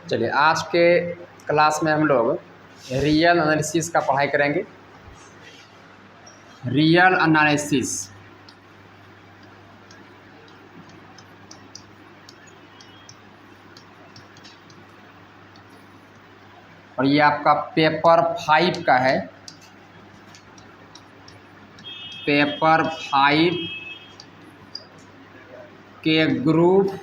चलिए आज के क्लास में हम लोग रियल एनालिसिस का पढ़ाई करेंगे। रियल एनालिसिस और ये आपका पेपर 5 का है। पेपर 5 के ग्रुप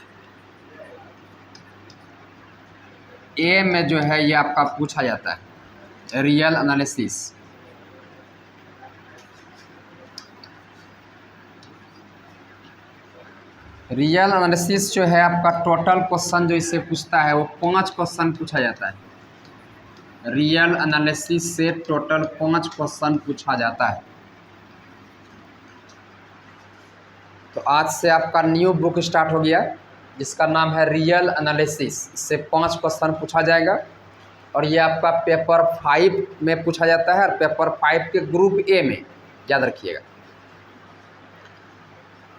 ए में जो है ये आपका पूछा जाता है रियल एनालिसिस। रियल एनालिसिस जो है आपका टोटल क्वेश्चन जो इससे पूछता है वो 5 क्वेश्चन पूछा जाता है। रियल एनालिसिस से टोटल 5 क्वेश्चन पूछा जाता है। तो आज से आपका न्यू बुक स्टार्ट हो गया जिसका नाम है रियल एनालिसिस। इससे 5 क्वेश्चन पूछा जाएगा और ये आपका पेपर 5 में पूछा जाता है और पेपर 5 के ग्रुप ए में, याद रखिएगा।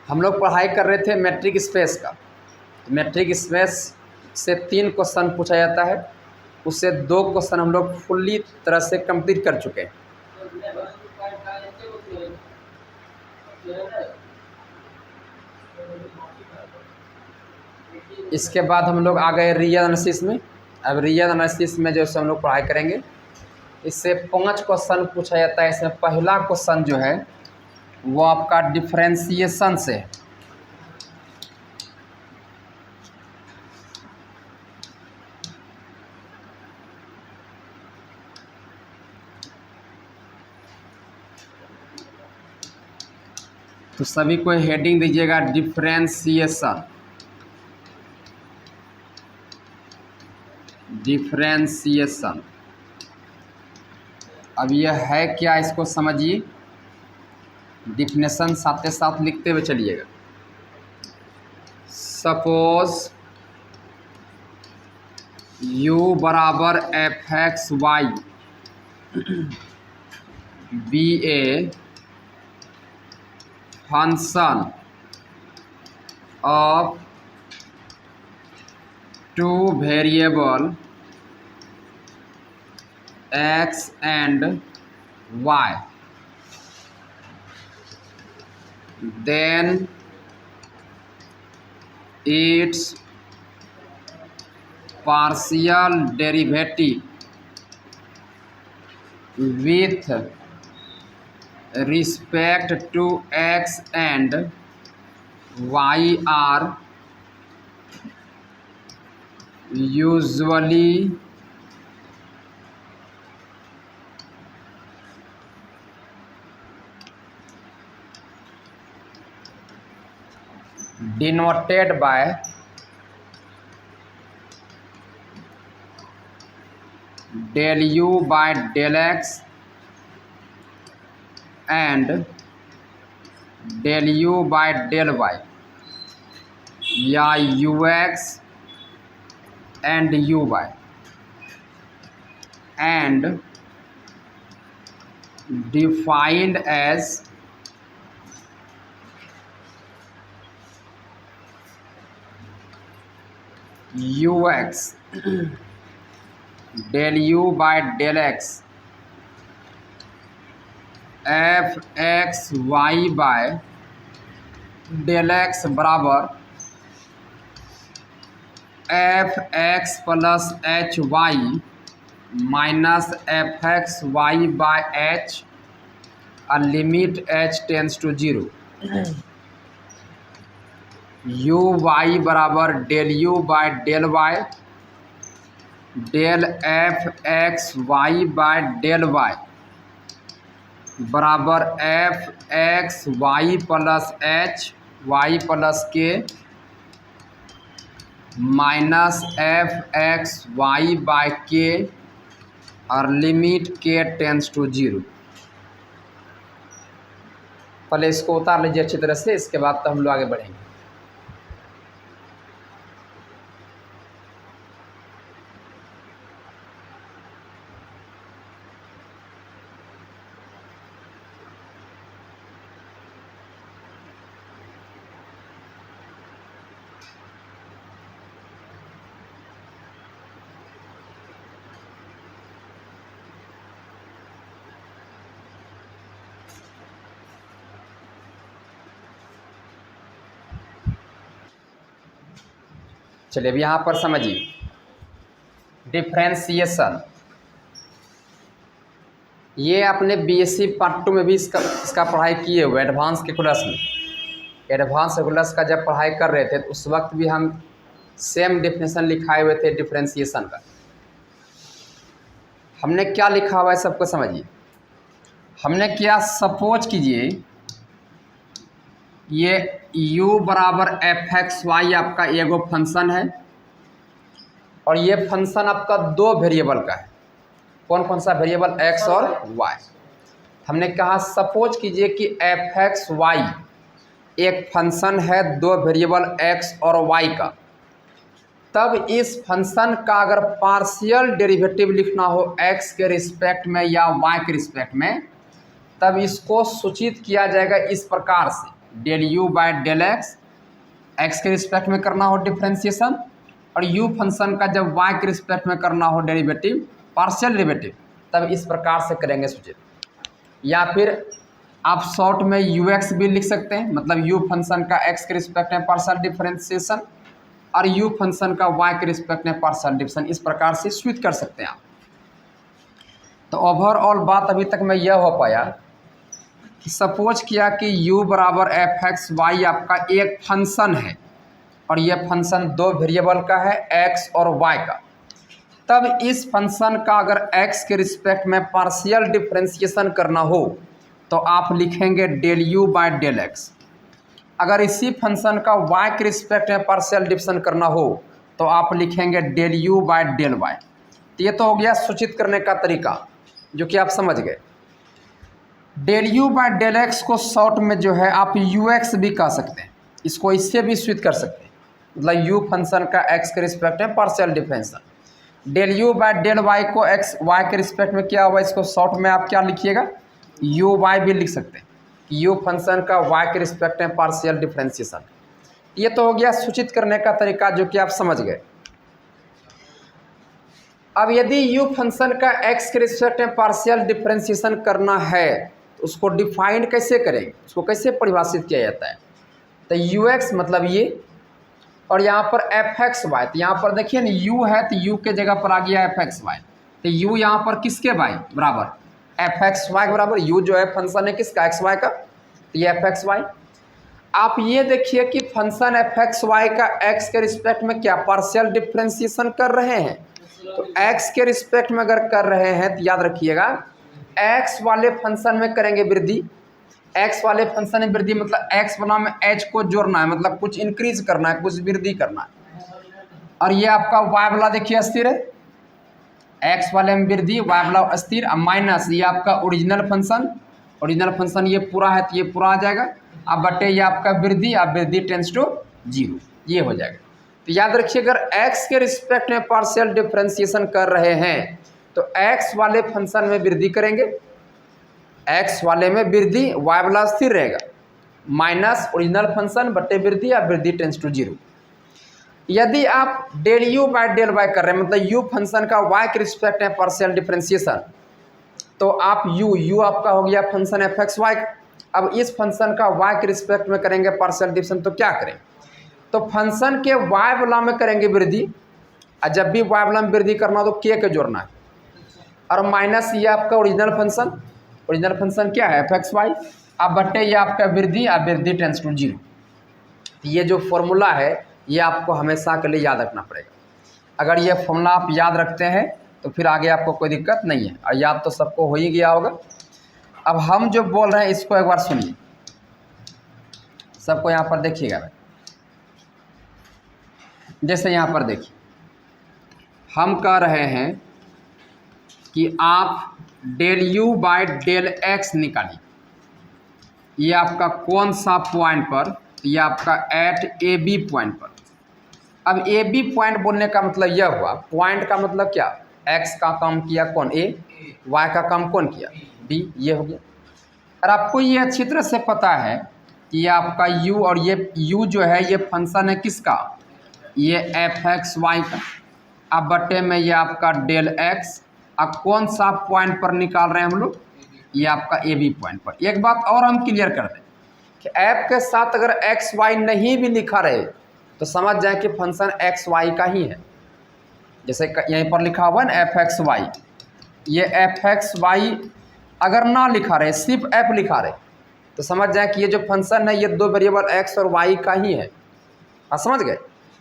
हम लोग पढ़ाई कर रहे थे मैट्रिक स्पेस का। मैट्रिक स्पेस से 3 क्वेश्चन पूछा जाता है, उससे 2 क्वेश्चन हम लोग फुल्ली तरह से कंप्लीट कर चुके हैं। इसके बाद हम लोग आ गए रियल एनालिसिस में। अब रियल एनालिसिस में जो हम लोग पढ़ाई करेंगे, इससे 5 क्वेश्चन पूछा जाता है। इसमें पहला क्वेश्चन जो है वो आपका डिफरेंशिएशन से है। तो सभी को हेडिंग दीजिएगा डिफरेंशिएशन। डिफरेंशिएशन अब यह है क्या, इसको समझिए। डिफिनेशन साथ साथ लिखते हुए चलिएगा। सपोज u बराबर F x y be a function of 2 variable x and y, then its partial derivative with respect to x and y are usually denoted by del u by del x and del u by del y, या ux and uy, and defined as ux del u by del x F x Y by del X बराबर F X plus H Y minus F x Y by H और limit H tends to 0। U Y बराबर del you by del Y del F x Y by del Y बराबर F x Y plus H Y plus के minus F x Y by K और limit के tends to 0। पहले इसको उतार लीजिए अच्छी तरह से, इसके बाद तो हम लोग आगे बढ़ेंगे। चलिए अब यहाँ पर समझिए डिफ्रेंसिएशन। ये आपने बीएससी पार्ट 2 में भी इसका पढ़ाई किए हुए एडवांस कैलकुलस में। एडवांस कैलकुलस का जब पढ़ाई कर रहे थे तो उस वक्त भी हम सेम डेफिनेशन लिखाए हुए थे डिफ्रेंसिएशन का। हमने क्या लिखा हुआ है सबको समझिए। हमने क्या सपोज कीजिए ये u बराबर एफ एक्स वाई आपका एगो फंक्शन है और ये फंक्शन आपका दो वेरिएबल का है। कौन कौन सा वेरिएबल? x और y। हमने कहा सपोज कीजिए कि एफ एक्स वाई एक फंक्शन है दो वेरिएबल x और y का। तब इस फंक्शन का अगर पार्शियल डेरिवेटिव लिखना हो x के रिस्पेक्ट में या y के रिस्पेक्ट में, तब इसको सूचित किया जाएगा इस प्रकार से, del u by del x के रिस्पेक्ट में करना हो डिफ्रेंसिएशन, और u फंक्शन का जब y के रिस्पेक्ट में करना हो डेरिवेटिव, पार्शियल डेरिवेटिव, तब इस प्रकार से करेंगे सूचित। या फिर आप शॉर्ट में ux भी लिख सकते हैं, मतलब u फंक्शन का x के रिस्पेक्ट में पार्शियल डिफ्रेंसिएशन और u फंक्शन का y के रिस्पेक्ट में पार्शियल डिफरेंशिएशन, इस प्रकार से स्विच कर सकते हैं आप। तो ओवरऑल बात अभी तक मैं यह हो पाया कि सपोज किया कि u बराबर एफ एक्स वाई आपका एक फंक्शन है और यह फंक्शन दो वेरिएबल का है x और y का। तब इस फंक्शन का अगर x के रिस्पेक्ट में पार्शियल डिफरेंशिएशन करना हो तो आप लिखेंगे del u by del x। अगर इसी फंक्शन का y के रिस्पेक्ट में पार्शियल डिफरेंशिएशन करना हो तो आप लिखेंगे del u by del y। तो ये तो हो गया सूचित करने का तरीका जो कि आप समझ गए। Del u by del x को शॉर्ट में जो है आप ux भी कह सकते हैं, इसको इससे भी स्विच कर सकते हैं, मतलब u फंक्शन का x के रिस्पेक्ट में partial differentiation. Del u by del y को x y के रिस्पेक्ट में क्या हुआ, इसको शॉर्ट में आप क्या लिखिएगा, uy भी लिख सकते हैं, u फंक्शन का y के रिस्पेक्ट में पार्शियल डिफरेंशिएशन। ये तो हो गया सूचित करने का तरीका जो कि आप समझ गए। अब यदि u फंक्शन का x के रिस्पेक्ट में पार्शियल डिफरेंशिएशन करना है तो उसको डिफाइन कैसे करेंगे, उसको कैसे परिभाषित किया जाता है। तो ux मतलब ये, और यहाँ पर एफ एक्स वाई, तो यहाँ पर देखिए ना u है तो u के जगह पर आ गया एफ एक्स वाई। तो u यहाँ पर किसके बराबर, एफ एक्स वाई के बराबर। u जो है फंक्शन है किसका, एक्स वाई का, तो ये एफ एक्स वाई। आप ये देखिए कि फंक्शन एफ एक्स वाई का x के रिस्पेक्ट में क्या पार्शियल डिफरेंशिएशन कर रहे हैं। तो x के रिस्पेक्ट में अगर कर रहे हैं तो याद रखिएगा x वाले फंक्शन में करेंगे वृद्धि। x वाले फंक्शन में वृद्धि मतलब x वाला में h को जोड़ना है, मतलब कुछ इंक्रीज करना है, कुछ वृद्धि करना है। और ये आपका y वाला देखिए स्थिर है, x वाले में वृद्धि, y वाला स्थिर, माइनस ये आपका ओरिजिनल फंक्शन ये पूरा है तो ये पूरा आ जाएगा, अब बटे ये आपका वृद्धि, अब वृद्धि टेंस टू 0, ये हो जाएगा। तो याद रखिए अगर x के रिस्पेक्ट में पार्शियल डिफरेंशिएशन कर रहे हैं तो x वाले फंक्शन में वृद्धि करेंगे, x वाले में वृद्धि, y वाला स्थिर रहेगा, माइनस ओरिजिनल फंक्शन बटे वृद्धि या वृद्धि टेंस टू 0। यदि आप del u by del y कर रहे हैं, मतलब u फंक्शन का y के रिस्पेक्ट में पार्शियल डिफरेंशिएशन, तो आप u आपका हो गया फंक्शन एफ एक्स वाई। अब इस फंक्शन का y के रिस्पेक्ट में करेंगे पार्शियल डिफरेंशिएशन, तो क्या करें, तो फंक्शन के y वाला में करेंगे वृद्धि, और जब भी y वाला में वृद्धि करना तो k के जोड़ना है, और माइनस ये आपका ओरिजिनल फंक्शन क्या है एफ एक्स वाई, अब बटे ये आपका वृद्धि, अब वृद्धि टेंस टू 0। ये जो फॉर्मूला है ये आपको हमेशा के लिए याद रखना पड़ेगा। अगर ये फॉर्मूला आप याद रखते हैं तो फिर आगे आपको कोई दिक्कत नहीं है, और याद तो सबको हो ही गया होगा। अब हम जो बोल रहे हैं इसको एक बार सुनिए, सबको यहाँ पर देखिएगा। जैसे यहाँ पर देखिए हम कह रहे हैं कि आप del u by del x निकालिए, ये आपका कौन सा पॉइंट पर, ये आपका एट ए बी पॉइंट पर। अब ए बी पॉइंट बोलने का मतलब यह हुआ, पॉइंट का मतलब क्या, x का काम किया कौन a, y का काम कौन किया b, ये हो गया। और आपको ये अच्छी तरह से पता है कि ये आपका u, और ये u जो है ये फंक्शन है किसका, ये एफ एक्स वाई का, अब बटे में ये आपका डेल x। अब कौन सा पॉइंट पर निकाल रहे हैं हम लोग, ये आपका ए बी पॉइंट पर। एक बात और हम क्लियर कर दें कि ऐप के साथ अगर एक्स वाई नहीं भी लिखा रहे तो समझ जाए कि फंक्शन एक्स वाई का ही है। जैसे यहीं पर लिखा हुआ है ना एफ एक्स वाई, ये एफ एक्स वाई अगर ना लिखा रहे, सिर्फ एफ लिखा रहे, तो समझ जाए कि ये जो फंक्शन है ये दो वेरिएबल एक्स और वाई का ही है। आप समझ गए,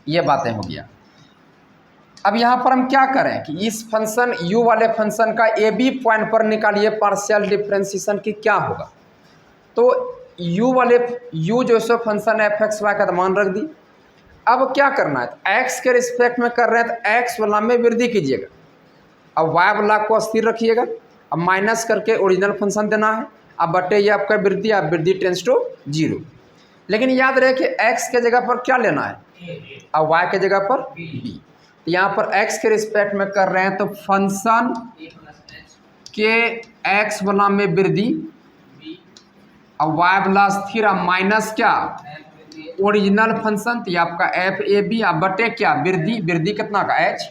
ये बातें हो गया। अब यहाँ पर हम क्या करें कि इस फंक्शन u वाले फंक्शन का ए बी पॉइंट पर निकालिए पार्शियल डिफरेंशिएशन की क्या होगा। तो u जो सो फंक्शन है एफ एक्स वाई का तो मान रख दी। अब क्या करना है, तो x के रिस्पेक्ट में कर रहे हैं तो x वाला में वृद्धि कीजिएगा, अब y वाला को स्थिर रखिएगा, अब माइनस करके ओरिजिनल फंक्शन देना है, अब बटे ये आपका वृद्धि, अब वृद्धि टेंड्स टू 0। लेकिन याद रहे कि x के जगह पर क्या लेना है, अब y के जगह पर b। तो यहाँ पर x के रिस्पेक्ट में कर रहे हैं तो फंक्शन के x वाला में वृद्धि, अब y वाला स्थिर, अब माइनस क्या ओरिजिनल फंक्शन, तो ये आपका एफ ए बी, अब बटे क्या वृद्धि कितना का h,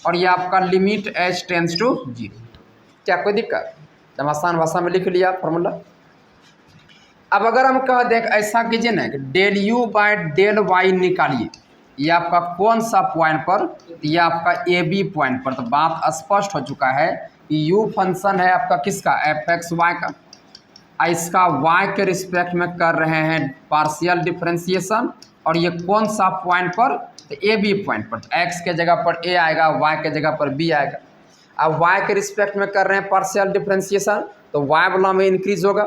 और ये आपका लिमिट h टेंड्स टू 0। क्या कोई दिक्कत, जब आसान भाषा में लिख लिया फॉर्मूला। अब अगर हम कह दें ऐसा कीजिए ना कि del u by del y निकालिए, ये आपका कौन सा पॉइंट पर, ये आपका ए बी पॉइंट पर। तो बात स्पष्ट हो चुका है कि u फंक्शन है आपका किसका, एफ एक्स वाई का, इसका y के रिस्पेक्ट में कर रहे हैं पार्शियल डिफरेंशिएशन, और ये कौन सा पॉइंट पर, तो ए बी पॉइंट पर। तो x के जगह पर a आएगा, y के जगह पर b आएगा। अब y के रिस्पेक्ट में कर रहे हैं पार्शियल डिफरेंशिएशन, तो y वाला में इंक्रीज होगा,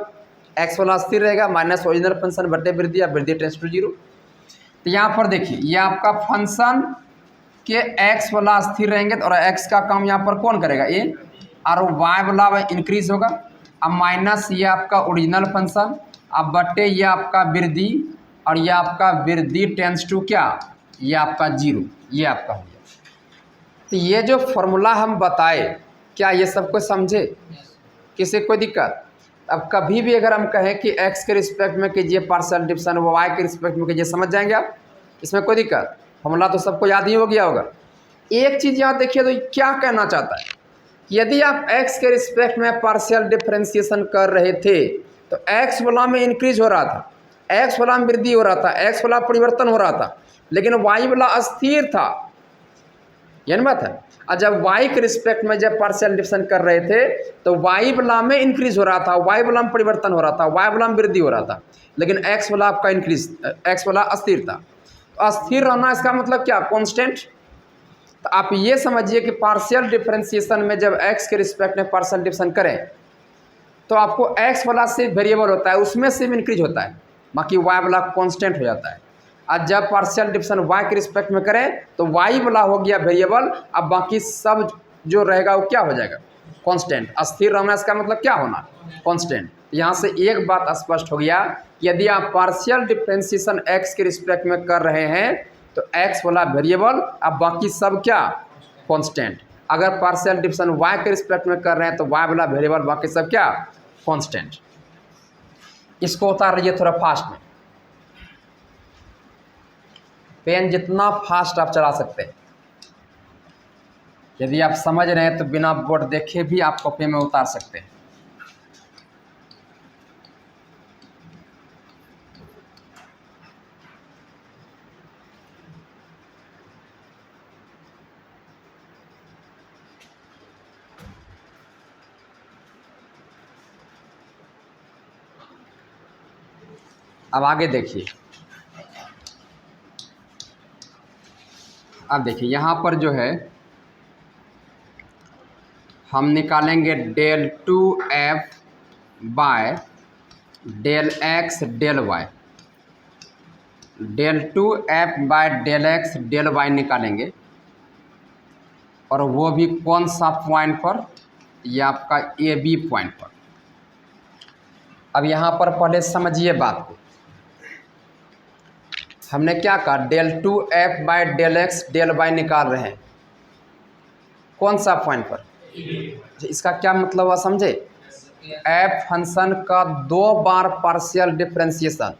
x वाला स्थिर रहेगा, माइनस ओरिजिनल फंक्शन बटे वृद्धि, अब वृद्धि टेंड्स टू 0। तो यहाँ पर देखिए ये आपका फंक्शन के x वाला स्थिर रहेंगे और x का काम यहाँ पर कौन करेगा, a, और y वाला इंक्रीज होगा, अब माइनस ये आपका ओरिजिनल फंक्शन, अब बटे ये आपका वृद्धि, और ये आपका वृद्धि टेंड्स टू क्या, ये आपका 0, ये आपका हो गया। तो ये जो फॉर्मूला हम बताए, क्या ये सबको समझे, किसी कोई दिक्कत। अब कभी भी अगर हम कहें कि x के रिस्पेक्ट में कीजिए पार्शियल डिफरेंशिएशन, वो y के रिस्पेक्ट में कीजिए, समझ जाएंगे आप, इसमें कोई दिक्कत। फॉर्मूला तो सबको याद ही हो गया होगा। एक चीज़ याद देखिए, तो क्या कहना चाहता है, यदि आप x के रिस्पेक्ट में पार्शियल डिफरेंशिएशन कर रहे थे तो x वाला में इंक्रीज हो रहा था, x वाला में वृद्धि हो रहा था, x वाला परिवर्तन हो रहा था, लेकिन y वाला अस्थिर था, यही बात है। और जब y के रिस्पेक्ट में जब पार्शियल डिफरेंशिएशन कर रहे थे तो y वाला में इंक्रीज हो रहा था, y वाला में परिवर्तन हो रहा था, y वाला में वृद्धि हो रहा था, लेकिन x वाला आपका इंक्रीज, x वाला अस्थिर था। तो अस्थिर रहना इसका मतलब क्या, कांस्टेंट। तो आप ये समझिए कि पार्शियल डिफरेंशिएशन में जब x के रिस्पेक्ट में पार्शियल डिफरेंशिएशन करें तो आपको x वाला सिर्फ वेरिएबल होता है, उसमें सिर्फ इंक्रीज होता है, बाकी y वाला कांस्टेंट हो जाता है। और जब पार्शियल डिफरेंशिएशन y के रिस्पेक्ट में करें तो y वाला हो गया वेरिएबल, अब बाकी सब जो रहेगा वो क्या हो जाएगा, कांस्टेंट। अस्थिर रहना इसका मतलब क्या होना, कांस्टेंट। यहाँ से एक बात स्पष्ट हो गया, यदि आप पार्शियल डिफरेंशिएशन x के रिस्पेक्ट में कर रहे हैं तो x वाला वेरिएबल, अब बाकी सब क्या, कांस्टेंट। अगर पार्शियल डिफरेंशिएशन y के रिस्पेक्ट में कर रहे हैं तो y वाला वेरिएबल, बाकी सब क्या, कांस्टेंट। इसको उतार रहिए थोड़ा फास्ट में, पेन जितना फास्ट आप चला सकते हैं। यदि आप समझ रहे हैं तो बिना बोर्ड देखे भी आप कॉपी में उतार सकते हैं। अब आगे देखिए, अब देखिए यहाँ पर जो है हम निकालेंगे del 2f by del x del y, del 2f by del x del y निकालेंगे, और वो भी कौन सा पॉइंट पर, ये आपका ए बी पॉइंट पर। अब यहाँ पर पहले समझिए बात को, हमने क्या कहा, del 2f by del x del y निकाल रहे हैं, कौन सा पॉइंट पर, इसका क्या मतलब हुआ समझे, f फंक्शन का दो बार पार्शियल डिफरेंशिएशन,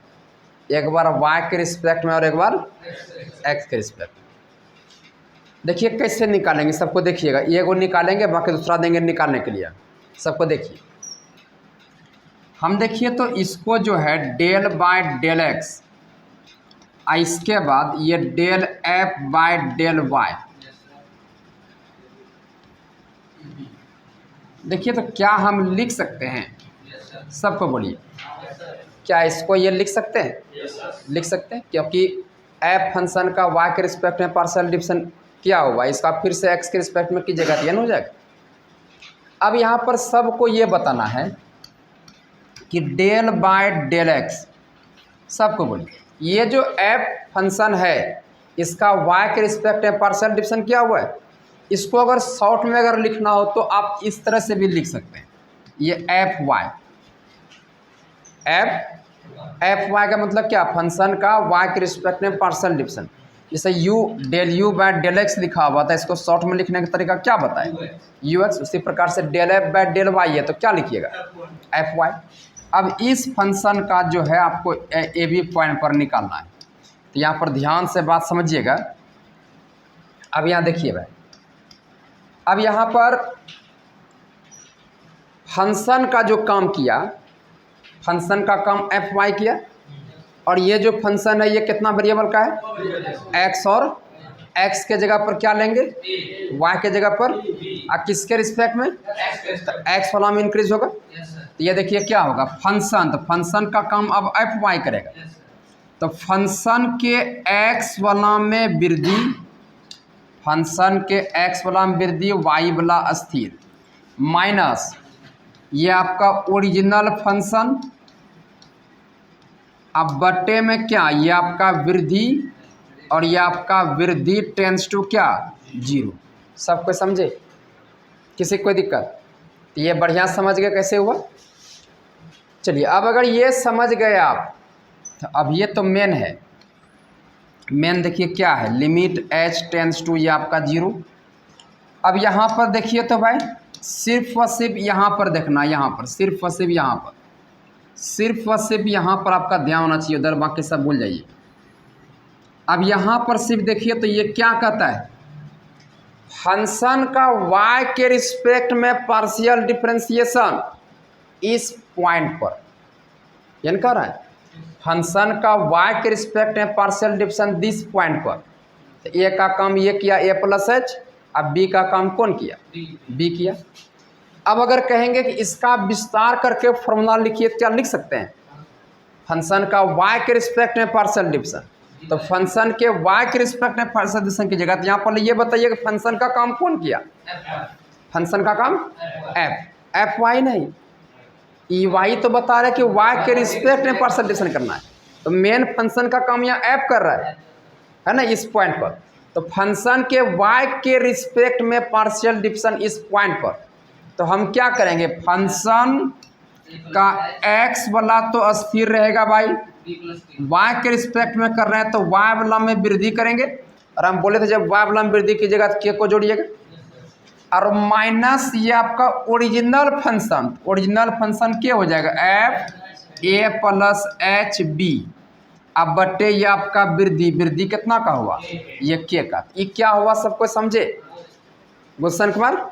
एक बार y के रिस्पेक्ट में और एक बार x के रिस्पेक्ट में। देखिए कैसे निकालेंगे, सबको देखिएगा, ये को निकालेंगे बाकी दूसरा देंगे निकालने के लिए, सबको देखिए। हम देखिए तो इसको जो है डेल बाय डेल x, और इसके बाद ये del f by del y. देखिए तो क्या हम लिख सकते हैं? सबको बोलिए, क्या इसको ये लिख सकते हैं? लिख सकते हैं, क्योंकि एफ फंक्शन का वाई के रिस्पेक्ट में पार्शियल डिफरेंस क्या हुआ, इसका फिर से एक्स के रिस्पेक्ट में कीजिएगा तो ये हो जाएगा। अब यहाँ पर सबको ये बताना है कि डेल बाय डेल एक्स, सबको बोलिए ये जो एफ फंक्शन है इसका वाई के रिस्पेक्ट में पार्शियल डिफरेंस क्या हुआ है। इसको अगर शॉर्ट में अगर लिखना हो तो आप इस तरह से भी लिख सकते हैं, ये एफ वाई। एफ वाई का मतलब क्या? फंक्शन का वाई के रिस्पेक्ट में पार्शियल डिफरेंस। जैसे u del you by del x लिखा हुआ था, इसको शॉर्ट में लिखने का तरीका क्या बताए? U x. उसी प्रकार से del f by del y है तो क्या लिखिएगा? F y. अब इस फंक्शन का जो है आपको ए बी पॉइंट पर निकालना है, तो यहाँ पर ध्यान से बात समझिएगा। अब यहाँ देखिए भाई, अब यहाँ पर फंक्शन का जो काम किया, फंक्शन का काम एफ वाई किया, और ये जो फंक्शन है ये कितना वेरिएबल का है? एक्स। और एक्स के जगह पर क्या लेंगे? वाई के जगह पर। और किसके रिस्पेक्ट में? तो एक्स वाला में इंक्रीज होगा। तो ये देखिए क्या होगा, फंक्शन, तो फंक्शन का काम अब एफ वाई करेगा। तो फंक्शन के एक्स वाला में वृद्धि, फंक्शन के एक्स वाला में वृद्धि, वाई वाला स्थिर, माइनस ये आपका ओरिजिनल फंक्शन, अब बट्टे में क्या, ये आपका वृद्धि, और ये आपका वृद्धि टेंस टू क्या? 0। सबको समझे? किसी कोई दिक्कत? तो ये बढ़िया समझ गए कैसे हुआ। चलिए अब अगर ये समझ गए आप, तो अब ये तो मेन है। मेन देखिए क्या है, लिमिट एच टेंस टू ये आपका 0। अब यहाँ पर देखिए तो भाई सिर्फ और सिर्फ यहाँ पर देखना, यहाँ पर सिर्फ और सिर्फ यहाँ पर, सिर्फ और सिर्फ यहाँ पर आपका ध्यान होना चाहिए, उधर बाकी सब भूल जाइए। अब यहाँ पर सिर्फ देखिए तो ये क्या कहता है, फंक्शन का y के रिस्पेक्ट में पार्शियल डिफरेंशिएशन इस पॉइंट पर, यानी कह रहा है फंक्शन का y के रिस्पेक्ट में पार्शियल डिफरेंस दिस पॉइंट पर। तो ए का काम ये किया a प्लस एच, अब बी का काम कौन किया? बी किया। अब अगर कहेंगे कि इसका विस्तार करके फॉर्मूला लिखिए, क्या लिख सकते हैं? फंक्शन का y के रिस्पेक्ट में पार्शियल डिफरेंस, तो फंक्शन के y के रिस्पेक्ट में पार्शियल डिफरेंस की जगह यहाँ पर ये बताइए कि फंक्शन का काम कौन किया? फंक्शन का काम एफ वाई नहीं, ई वाई तो बता रहा है कि y के रिस्पेक्ट में पार्शियल डिफरेंस करना है। तो मेन फंक्शन का काम यहाँ एफ कर रहा है ना, इस पॉइंट पर। तो फंक्शन के y के रिस्पेक्ट में पार्शियल डिफरेंस इस पॉइंट पर, तो हम क्या करेंगे, फंक्शन का x वाला तो स्थिर रहेगा भाई, y के रिस्पेक्ट में कर रहे हैं तो y वाला में वृद्धि करेंगे। और हम बोले थे जब y वाला में वृद्धि कीजिएगा तो k को जोड़िएगा, और माइनस ये आपका ओरिजिनल फंक्शन, ओरिजिनल फंक्शन क्या हो जाएगा? एफ ए प्लस एच बी। अब बट्टे ये आपका वृद्धि, वृद्धि कितना का हुआ? ये के का। ये क्या हुआ सबको समझे? गुलशन कुमार,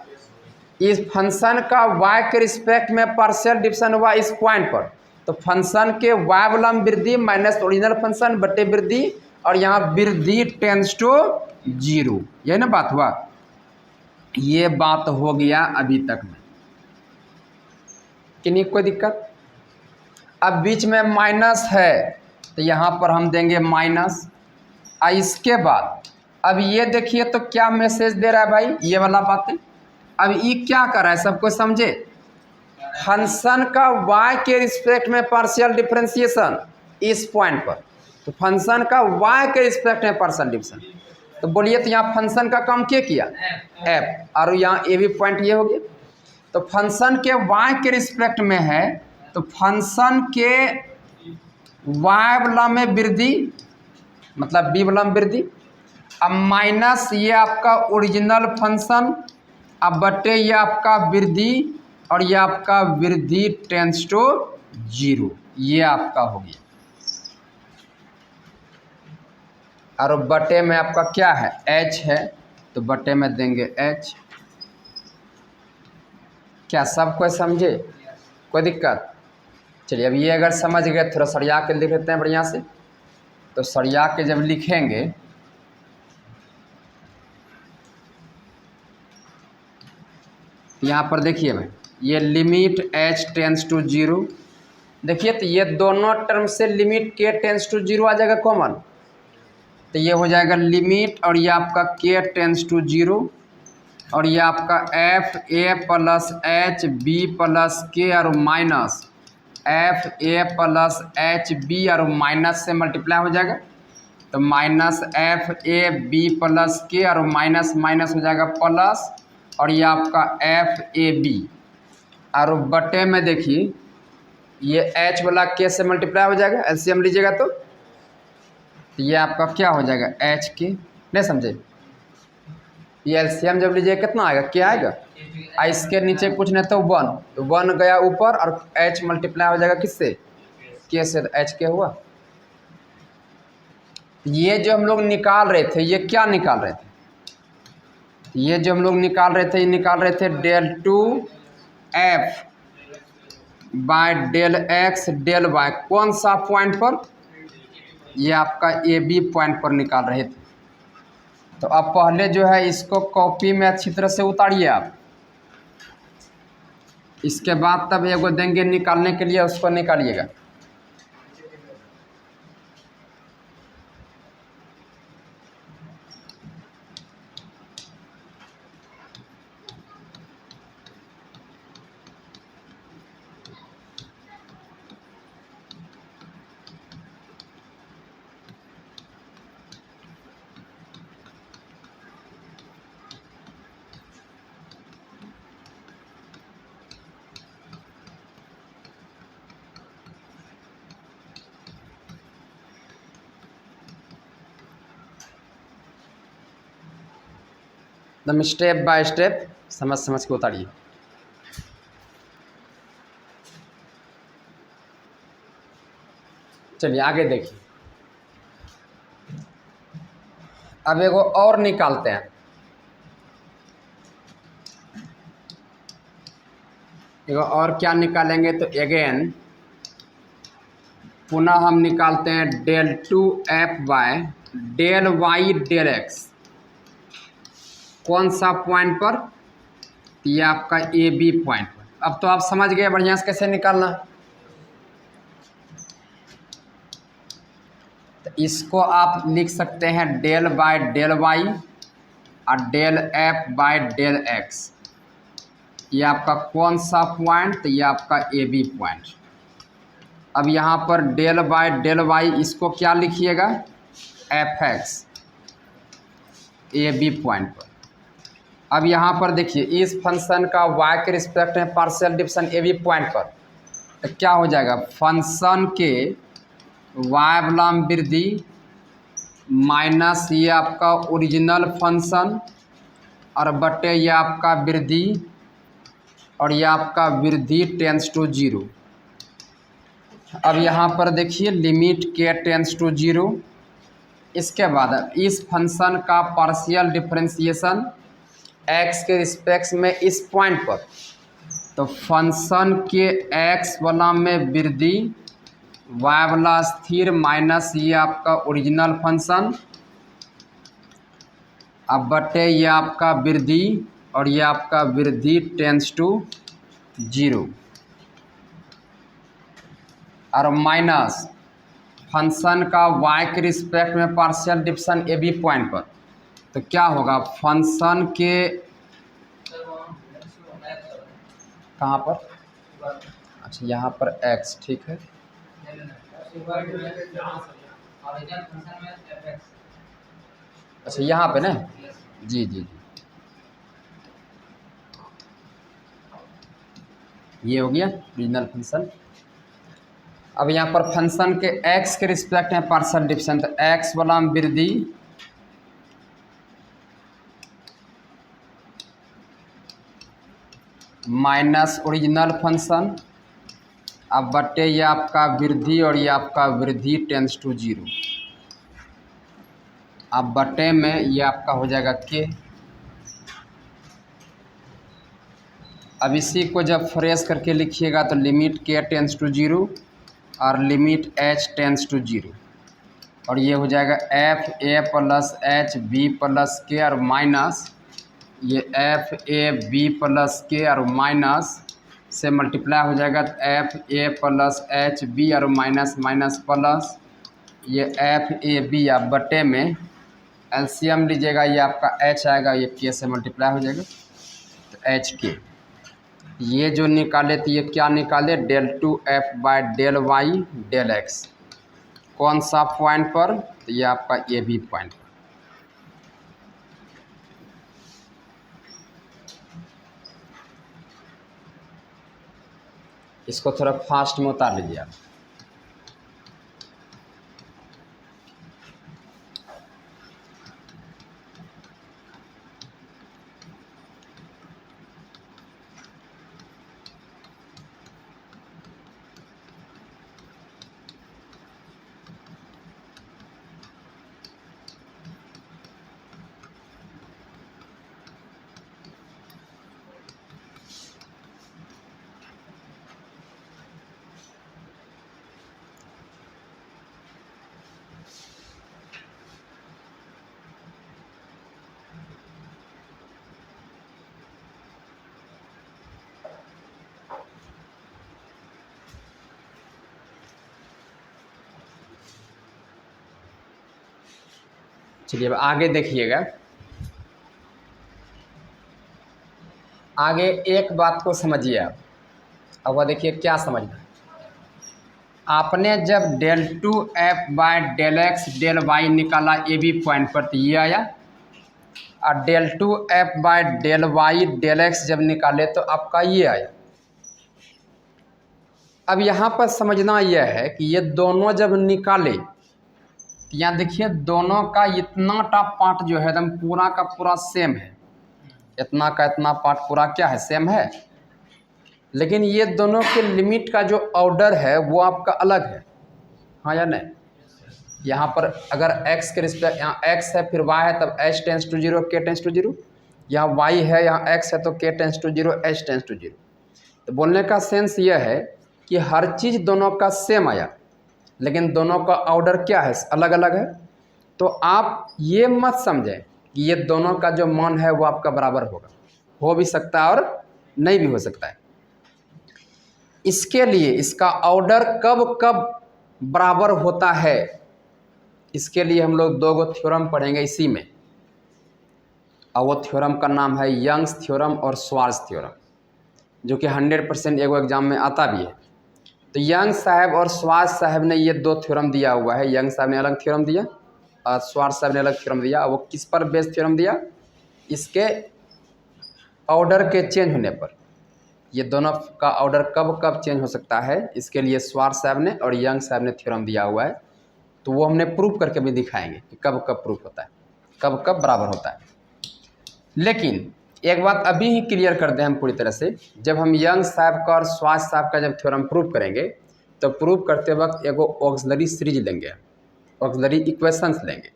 इस फंक्शन का y के रिस्पेक्ट में पार्शियल डिफरेंस हुआ इस पॉइंट पर, तो फंक्शन के y वाला में वृद्धि माइनस ओरिजिनल फंक्शन बटे वृद्धि, और यहाँ वृद्धि टेंस टू 0। यही ना बात हुआ? ये बात हो गया अभी तक में, कि नहीं कोई दिक्कत? अब बीच में माइनस है तो यहाँ पर हम देंगे माइनस। इसके बाद अब ये देखिए तो क्या मैसेज दे रहा है भाई, ये वाला बातें। अब ये क्या कर रहा है सबको समझे, फंक्शन का y के रिस्पेक्ट में पार्शियल डिफरेंशिएशन इस पॉइंट पर, तो फंक्शन का y के रिस्पेक्ट में पार्शियल डिफरेंस, तो बोलिए तो यहाँ फंक्शन का काम क्या किया? f, और यहाँ ए भी पॉइंट ये हो गया। तो फंक्शन के y के रिस्पेक्ट में है, तो फंक्शन के y वाला में वृद्धि मतलब b वाला में वृद्धि, अब माइनस ये आपका ओरिजिनल फंक्शन, अब बटे ये आपका वृद्धि, और ये आपका वृद्धि टेंस टू 0, ये आपका हो गया। और बटे में आपका क्या है? h है, तो बटे में देंगे h। क्या सब कोई समझे? कोई दिक्कत? चलिए अब ये अगर समझ गए थोड़ा सरिया के लिख लेते हैं बढ़िया से। तो सरिया के जब लिखेंगे यहाँ पर देखिए भाई, ये लिमिट h टेंस टू 0, देखिए तो ये दोनों टर्म से लिमिट k टेंस टू 0 आ जाएगा कॉमन, तो ये हो जाएगा लिमिट और ये आपका k टेंस टू 0 और ये आपका एफ ए प्लस एच बी प्लस के और minus F A plus H b और माइनस से मल्टीप्लाई हो जाएगा, तो minus F A B plus के और माइनस माइनस हो जाएगा प्लस और ये आपका एफ ए बी और बटे में देखिए ये एच वाला के से मल्टीप्लाई हो जाएगा, एलसीएम लीजिएगा तो ये आपका क्या हो जाएगा एच के, नहीं समझे, ये एलसीएम जब लीजिएगा कितना आएगा क्या आएगा, इसके नीचे कुछ नहीं तो 1, तो 1 गया ऊपर और h मल्टीप्लाई हो जाएगा किससे के से, तो h के हुआ। ये जो हम लोग निकाल रहे थे ये क्या निकाल रहे थे, ये जो हम लोग निकाल रहे थे ये निकाल रहे थे del two f by del x del y, कौन सा पॉइंट पर, ये आपका ए बी पॉइंट पर निकाल रहे थे। तो अब पहले जो है इसको कॉपी में अच्छी तरह से उतारिए आप, इसके बाद तब एगो देंगे निकालने के लिए, उसको निकालिएगा। एकदम स्टेप बाय स्टेप समझ समझ के उतारिए। चलिए आगे देखिए, अब एगो और निकालते हैं, एगो और क्या निकालेंगे, तो अगेन पुनः हम निकालते हैं del two f by del Y del x, कौन सा पॉइंट पर, ये आपका ए बी पॉइंट पर। अब तो आप समझ गए बढ़िया से कैसे निकालना, तो इसको आप लिख सकते हैं डेल बाय डेल वाई और del f by del x, ये आपका कौन सा पॉइंट, तो ये आपका ए बी पॉइंट। अब यहाँ पर डेल बाय डेल वाई इसको क्या लिखिएगा f x A B point पर। अब यहाँ पर देखिए इस फंक्शन का y के रिस्पेक्ट में partial difference A B point पर, तो क्या हो जाएगा फंक्शन के y वाला वृद्धि माइनस ये आपका ओरिजिनल फंक्शन और बटे ये आपका वृद्धि और ये आपका वृद्धि टेंस टू 0। अब यहाँ पर देखिए लिमिट के टेंस टू 0, इसके बाद इस फंक्शन का पार्शियल डिफरेंशिएशन x के रिस्पेक्ट में इस पॉइंट पर, तो फंक्शन के x वाला में वृद्धि y वाला स्थिर माइनस ये आपका ओरिजिनल फंक्शन अब बटे ये आपका वृद्धि और ये आपका वृद्धि टेंस टू 0 और माइनस फंक्शन का y के रिस्पेक्ट में partial difference A B point पर, तो क्या होगा फंक्शन के कहाँ पर, अच्छा यहाँ पर x, ठीक है, अच्छा यहाँ पे ना, जी जी जी, ये हो गया ओरिजिनल फंक्शन। अब यहाँ पर फंक्शन के x के रिस्पेक्ट में पार्शियल डिफरेंस, तो x वाला वृद्धि माइनस ओरिजिनल फंक्शन अब बटे ये आपका वृद्धि और ये आपका वृद्धि टेंस टू 0, अब बटे में ये आपका हो जाएगा के। अब इसी को जब फ्रेश करके लिखिएगा तो लिमिट के टेंस टू 0 और लिमिट h टेंस टू 0 और ये हो जाएगा एफ ए प्लस एच बी प्लस के और माइनस ये एफ ए बी प्लस के और माइनस से मल्टीप्लाई हो जाएगा एफ ए प्लस एच बी और माइनस माइनस प्लस ये एफ ए बी आप बटे में एलसीएम लीजिएगा, ये आपका एच आएगा, ये के से मल्टीप्लाई हो जाएगा तो एच के। ये जो निकाले तो ये क्या निकाले, del two f by del Y del x. कौन सा पॉइंट पर, तो ये आपका ए बी पॉइंट पर। इसको थोड़ा फास्ट में उतार लीजिए आप। चलिए अब आगे देखिएगा। आगे एक बात को समझिए आप। अब वह देखिए क्या समझना है। आपने जब del two f by del x del y निकाला ए बी पॉइंट पर तो ये आया, और del two f by del Y del x जब निकाले तो आपका ये आया। अब यहाँ पर समझना यह है कि ये दोनों जब निकाले तो यहाँ देखिए दोनों का इतना टा पार्ट जो है एकदम पूरा का पूरा सेम है, इतना का इतना पार्ट पूरा क्या है, सेम है। लेकिन ये दोनों के लिमिट का जो ऑर्डर है वो आपका अलग है, हाँ या नहीं। यहाँ पर अगर x के रिस्पेक्ट, यहाँ x है फिर y है तब h tends to 0 k tends to 0, यहाँ y है यहाँ x है तो k tends to 0 h tends to 0। तो बोलने का सेंस यह है कि हर चीज़ दोनों का सेम आया, लेकिन दोनों का ऑर्डर क्या है, अलग अलग है। तो आप ये मत समझें कि ये दोनों का जो मान है वो आपका बराबर होगा, हो भी सकता है और नहीं भी हो सकता है। इसके लिए इसका ऑर्डर कब कब बराबर होता है, इसके लिए हम लोग दो गो थ्योरम पढ़ेंगे इसी में, और वो थ्योरम का नाम है यंग्स थ्योरम और स्वार्ट्ज थ्योरम, जो कि 100% एगो एग्जाम में आता भी है। तो यंग साहब और स्वार्ट्ज साहब ने ये दो थ्योरम दिया हुआ है। यंग साहब ने अलग थ्योरम दिया और स्वार्ट्ज साहब ने अलग थ्योरम दिया। वो किस पर बेस्ड थ्योरम दिया, इसके ऑर्डर के चेंज होने पर। ये दोनों का ऑर्डर कब कब चेंज हो सकता है, इसके लिए स्वार्ट्ज साहब ने और यंग साहब ने थ्योरम दिया हुआ है। तो वो हमने प्रूव करके भी दिखाएंगे कि कब कब प्रूफ होता है, कब कब बराबर होता है। लेकिन एक बात अभी ही क्लियर कर दें हम पूरी तरह से, जब हम यंग साहब का और स्वार्ट्ज साहब का जब थ्योरम प्रूव करेंगे तो प्रूव करते वक्त एगो ऑक्सिलरी सीरीज लेंगे, ऑक्सिलरी इक्वेशंस लेंगे।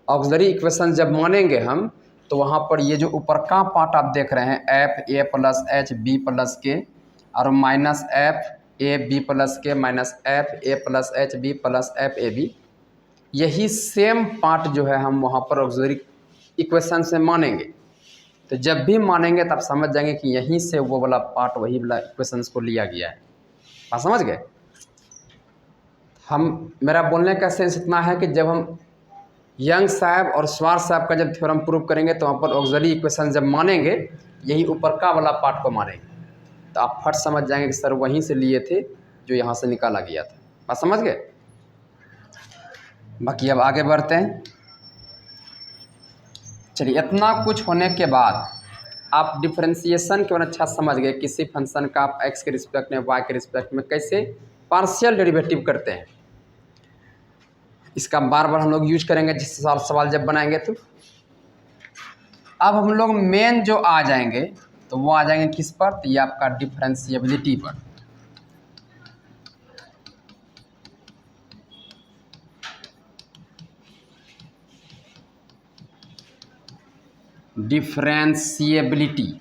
ऑक्सिलरी इक्वेशन जब मानेंगे हम तो वहाँ पर ये जो ऊपर का पार्ट आप देख रहे हैं एफ ए प्लस एच बी प्लस के और minus F A B plus के minus F A plus H B plus F A B, यही सेम पार्ट जो है हम वहाँ पर ऑक्सिलरी इक्वेशन से मानेंगे। तो जब भी मानेंगे तब समझ जाएंगे कि यहीं से वो वाला पार्ट, वही वाला इक्वेशंस को लिया गया है। आप समझ गए। हम, मेरा बोलने का सेंस इतना है कि जब हम यंग साहब और स्वार्ट्ज साहब का जब थ्योरम प्रूव करेंगे तो वहाँ पर ऑक्सिलरी इक्वेशन जब मानेंगे यही ऊपर का वाला पार्ट को मानेंगे, तो आप फट समझ जाएंगे कि सर वहीं से लिए थे जो यहाँ से निकाला गया था। बात समझ गए। बाकी अब आगे बढ़ते हैं। चलिए, इतना कुछ होने के बाद आप डिफरेंशिएशन केवल अच्छा समझ गए, किसी फंक्शन का आप x के रिस्पेक्ट में y के रिस्पेक्ट में कैसे पार्शियल डेरिवेटिव करते हैं। इसका बार बार हम लोग यूज करेंगे जिस सवाल जब बनाएंगे। तो अब हम लोग मेन जो आ जाएंगे तो वो आ जाएंगे किस पर, तो ये आपका डिफरेंशिएबिलिटी पर। डिफरेंशिएबिलिटी,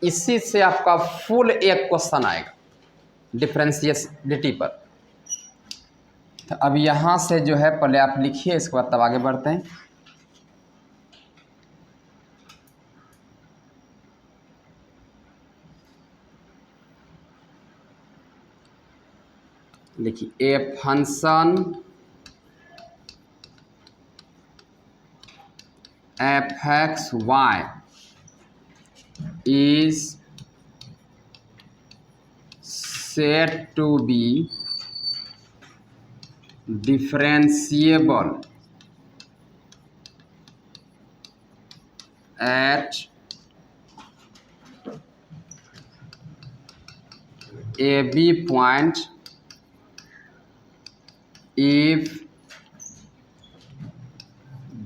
इसी से आपका फुल एक क्वेश्चन आएगा डिफरेंशिएबिलिटी पर। तो अब यहाँ से जो है पहले आप लिखिए, इसके बाद तब आगे बढ़ते हैं। लिखिए a function f(x,y) is said to be differentiable at a b point if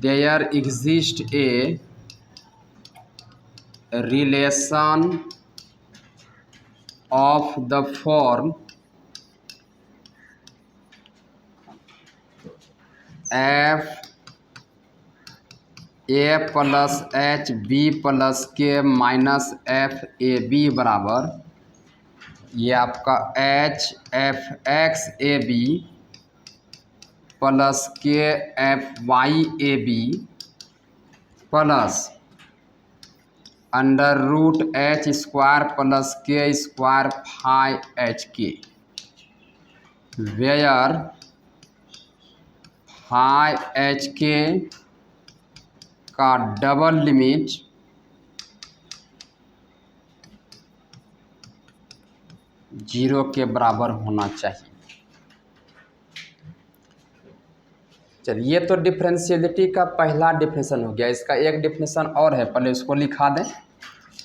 there exists a relation of the form f a plus H B plus के माइनस एफ ए बी बराबर, ये आपका H F x A B plus के F Y A B plus under root H square plus के square five H K, where five H K का double limit zero के बराबर होना चाहिए। चलिए, तो डिफरेंशियलिटी का पहला डिफिनेशन हो गया। इसका एक डिफिनेशन और है, पहले उसको लिखा दें,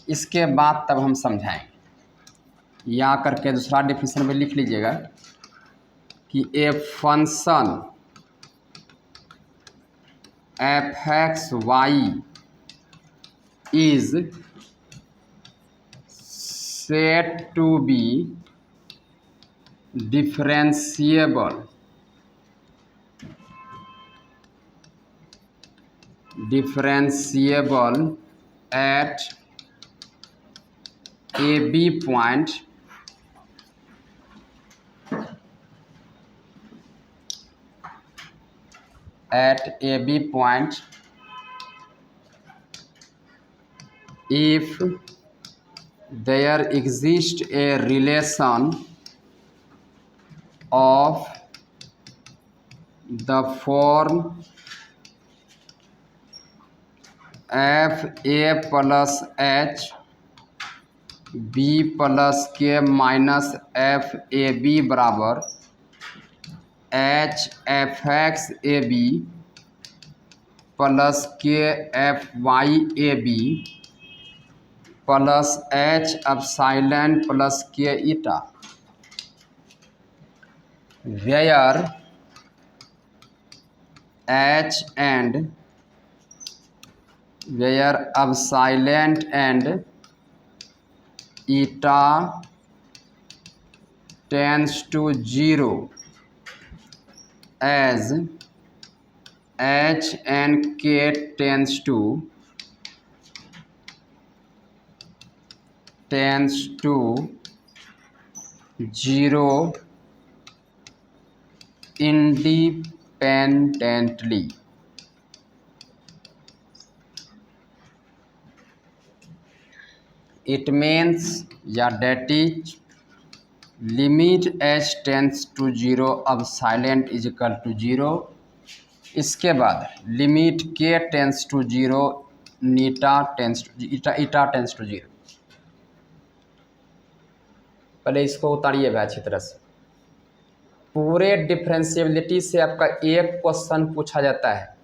इसके बाद तब हम समझाएंगे। या करके दूसरा डिफिनेशन में लिख लीजिएगा कि a function f(x,y) is said to be differentiable at a b point if there exists a relation of the form f a plus H B plus के माइनस एफ ए बी बराबर H F x A B plus के F Y A B plus H epsilon plus के eta, where H and where epsilon and eta tends to 0 as h and k tends to 0 independently. It means that is limit h tends to 0 अब epsilon is equal to 0। इसके बाद limit k tends to 0 नीटा tends to eta tends to 0। पहले इसको उतारिए भाई अच्छी तरह से। पूरे डिफरेंशिएबिलिटी से आपका एक क्वेश्चन पूछा जाता है,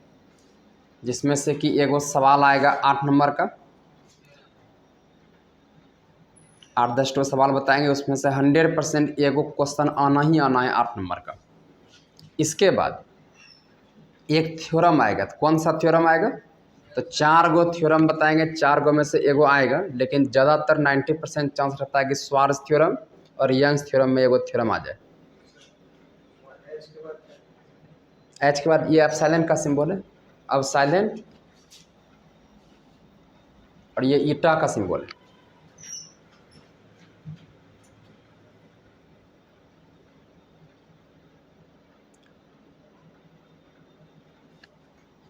जिसमें से कि एगो सवाल आएगा 8 नंबर का, 8-10 तो सवाल बताएंगे, उसमें से 100% एगो क्वेश्चन आना ही आना है 8 नंबर का। इसके बाद एक थ्योरम आएगा। तो कौन सा थ्योरम आएगा? तो 4 गो थ्योरम बताएंगे, 4 गो में से एगो आएगा, लेकिन ज़्यादातर 90% चांस रहता है कि स्वार्ज थ्योरम और यंग्स थ्योरम में एगो थ्योरम आ जाए। एच के बाद ये एप्सिलॉन का सिंबल है, एप्सिलॉन, और ये ईटा का सिंबल है।